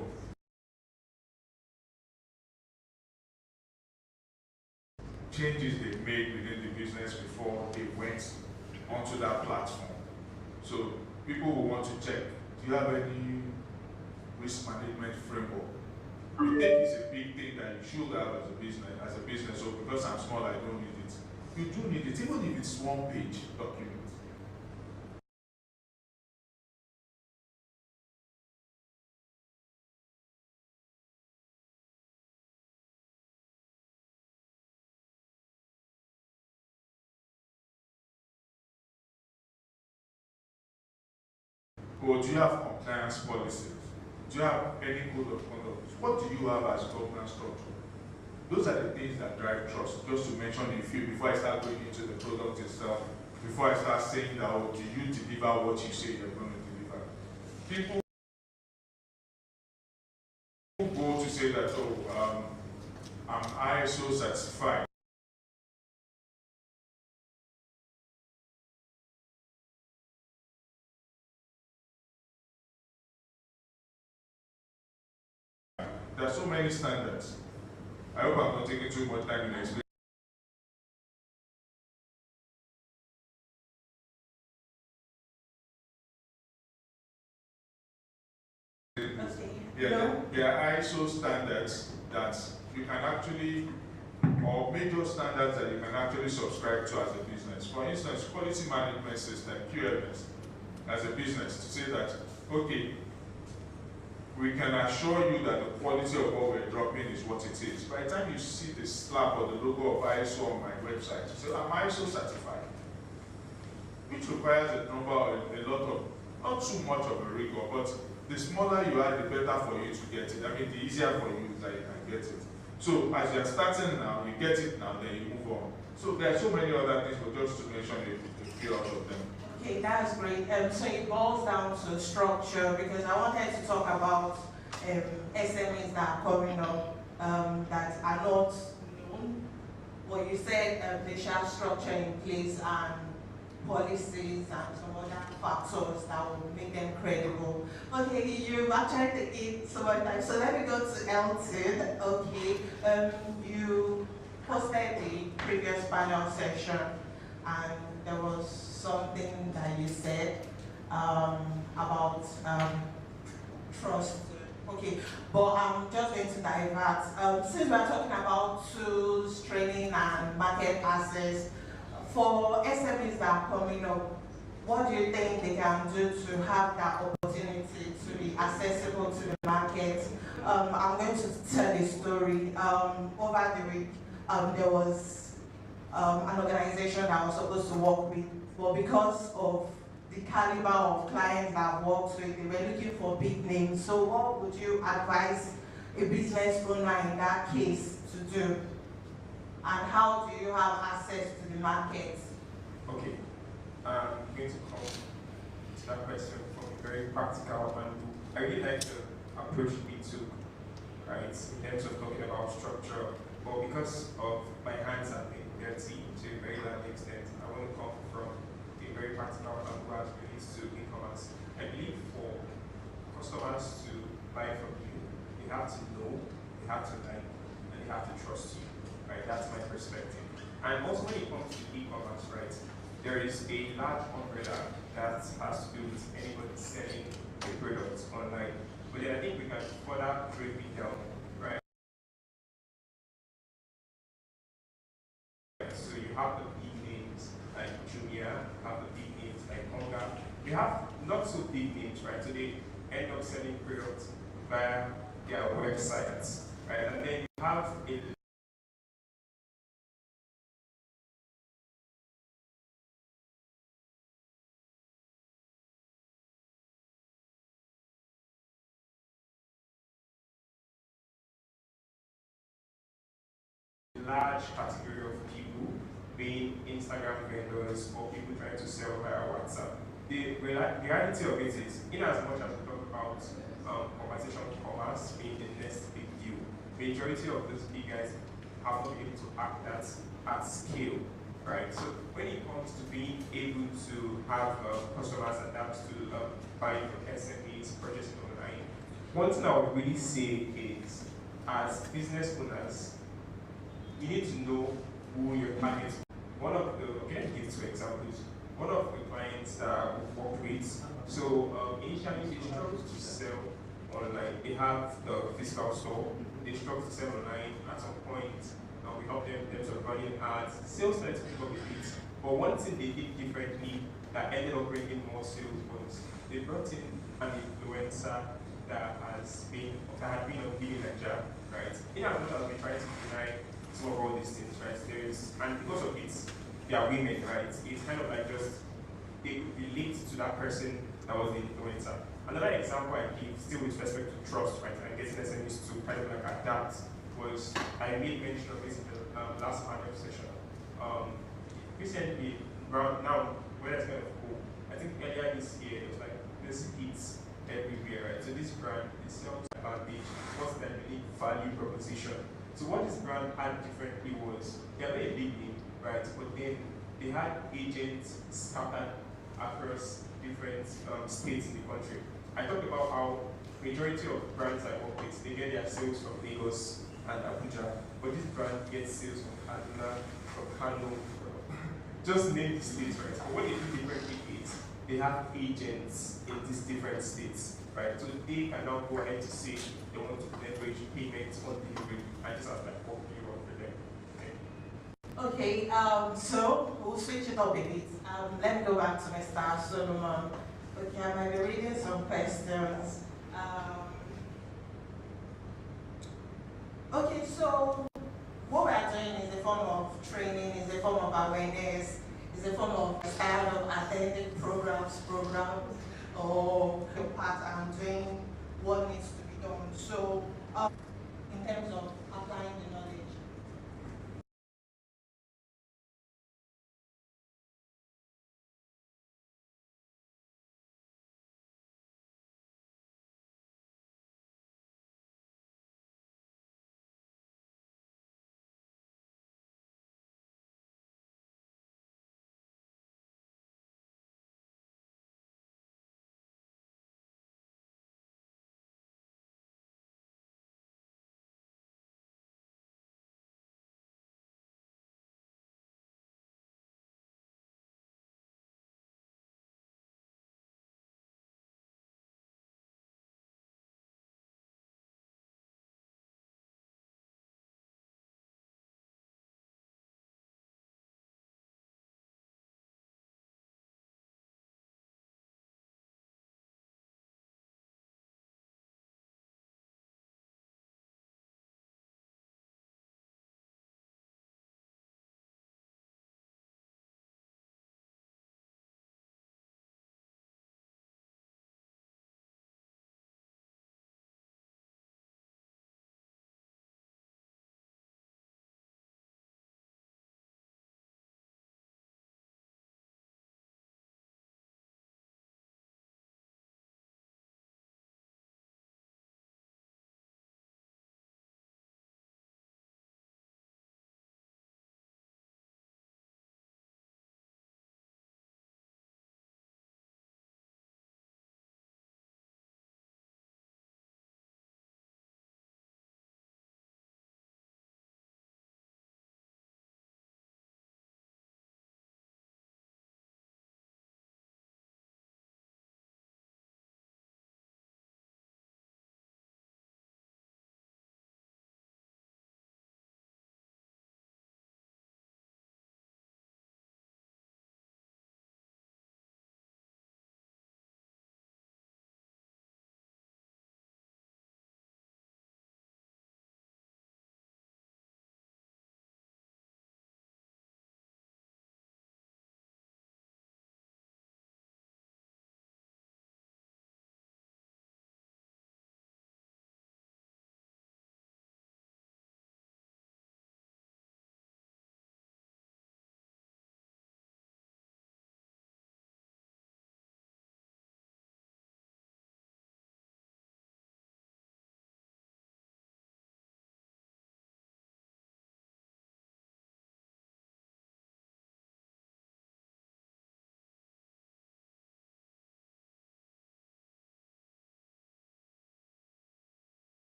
B: changes they made within the business before they went onto that platform. So people will want to check, do you have any risk management framework? You think it's a big thing that you should have as a business, so because I'm small, I don't need it. You do need it, even if it's one-page document. Or do you have compliance policies? Do you have any code of conduct? What do you have as governance structure? Those are the things that drive trust. Just to mention a few before I start going into the product itself, before I start saying that, oh, do you deliver what you say you're going to deliver? People go to say that, oh, I'm ISO certified. There are so many standards. I hope I'm not taking too much time in explaining. Yeah, there are ISO standards that you can actually, or major standards that you can actually subscribe to as a business. For instance, quality management system, QMS, as a business, to say that, okay, we can assure you that the quality of what we're dropping is what it is. By the time you see the slap or the logo of ISO on my website, you say, I'm ISO certified, which requires a lot of, not too much of a rigor, but the smaller you are, the better for you to get it. I mean, the easier for you is that you can get it. So as you're starting now, you get it now, then you move on. So there are so many other things, but just to mention a few out of them.
K: Okay, that's great. So it boils down to structure, because I wanted to talk about SMEs that are coming up that are not known. But you said they should have structure in place and policies and some other factors that will make them credible. Okay, you've actually taken so much time. So let me go to Elton. Okay, you hosted the previous panel session, and there was something that you said about trust. Okay, but I'm just going to divert. Since we're talking about tools, training, and market access, for SMEs that are coming up, what do you think they can do to have that opportunity to be accessible to the market? I'm going to tell a story. Over the week, there was an organization that I was supposed to work with, but because of the caliber of clients that I've worked with, they were looking for big names. So what would you advise a business owner in that case to do? And how do you have access to the market?
E: Okay, I'm going to come to that question from a very practical angle. I really like the approach we took, right, in terms of talking about structure, but because of my hands have been dirty to a very large extent, I want to come from a very practical angle as it relates to e-commerce. I believe for customers to buy from you, they have to know, they have to like, and they have to trust you. Right, that's my perspective. And also when it comes to e-commerce, right, there is a large umbrella that has to do with anybody selling a product online. But then I think we can further break it down, right? So you have the big names like Jumia, you have the big names like Konga. You have not so big names, right? So they end up selling products via their websites, right? And then you have a large category of people being Instagram vendors or people trying to sell via WhatsApp. The reality of it is, in as much as we talk about conversational commerce being the next big deal, majority of those big guys have not been able to act that at scale, right? So when it comes to being able to have customers adapt to buying from SMEs, purchasing online, one thing I would really say is, as business owners, you need to know who your target is. One of the, okay, let me give 2 examples. One of the clients that we work with, so initially they struggle to sell online. They have the physical store, they struggle to sell online. At some point, we help them in terms of running ads. Sales started to pick up a bit, but one thing they did differently that ended up bringing more sales was they brought in an influencer that had been on Billy Ledger, right? In as much as we try to deny some of all these things, right? And because of it, they are women, right? It's kind of like just, they relate to that person that was the influencer. Another example I give, still with respect to trust, right, and getting SMEs to kind of like adapt, was I made mention of this in the last panel session. Recently, now, where that's kind of cool, I think earlier this year, it was like this hits everywhere, right? So this brand, it sells advantage, what's that unique value proposition? So what this brand had differently was, they are very big name, right? But then they had agents scattered across different states in the country. I talked about how majority of brands I work with, they get their sales from Lagos and Abuja, but this brand gets sales from Kaduna, from Kano, just name the states, right? But what they do differently is, they have agents in these different states, right? So they can now go ahead to say they want to leverage payments on delivery, and this has like worked really well for them.
K: Okay, so we'll switch it up a bit. Let me go back to Mr. Solomon. Okay, I might be reading some questions. Okay, so what we are doing is a form of training, is a form of awareness, is a form of style of attending programs, or your part and doing what needs to be done. So, in terms of applying the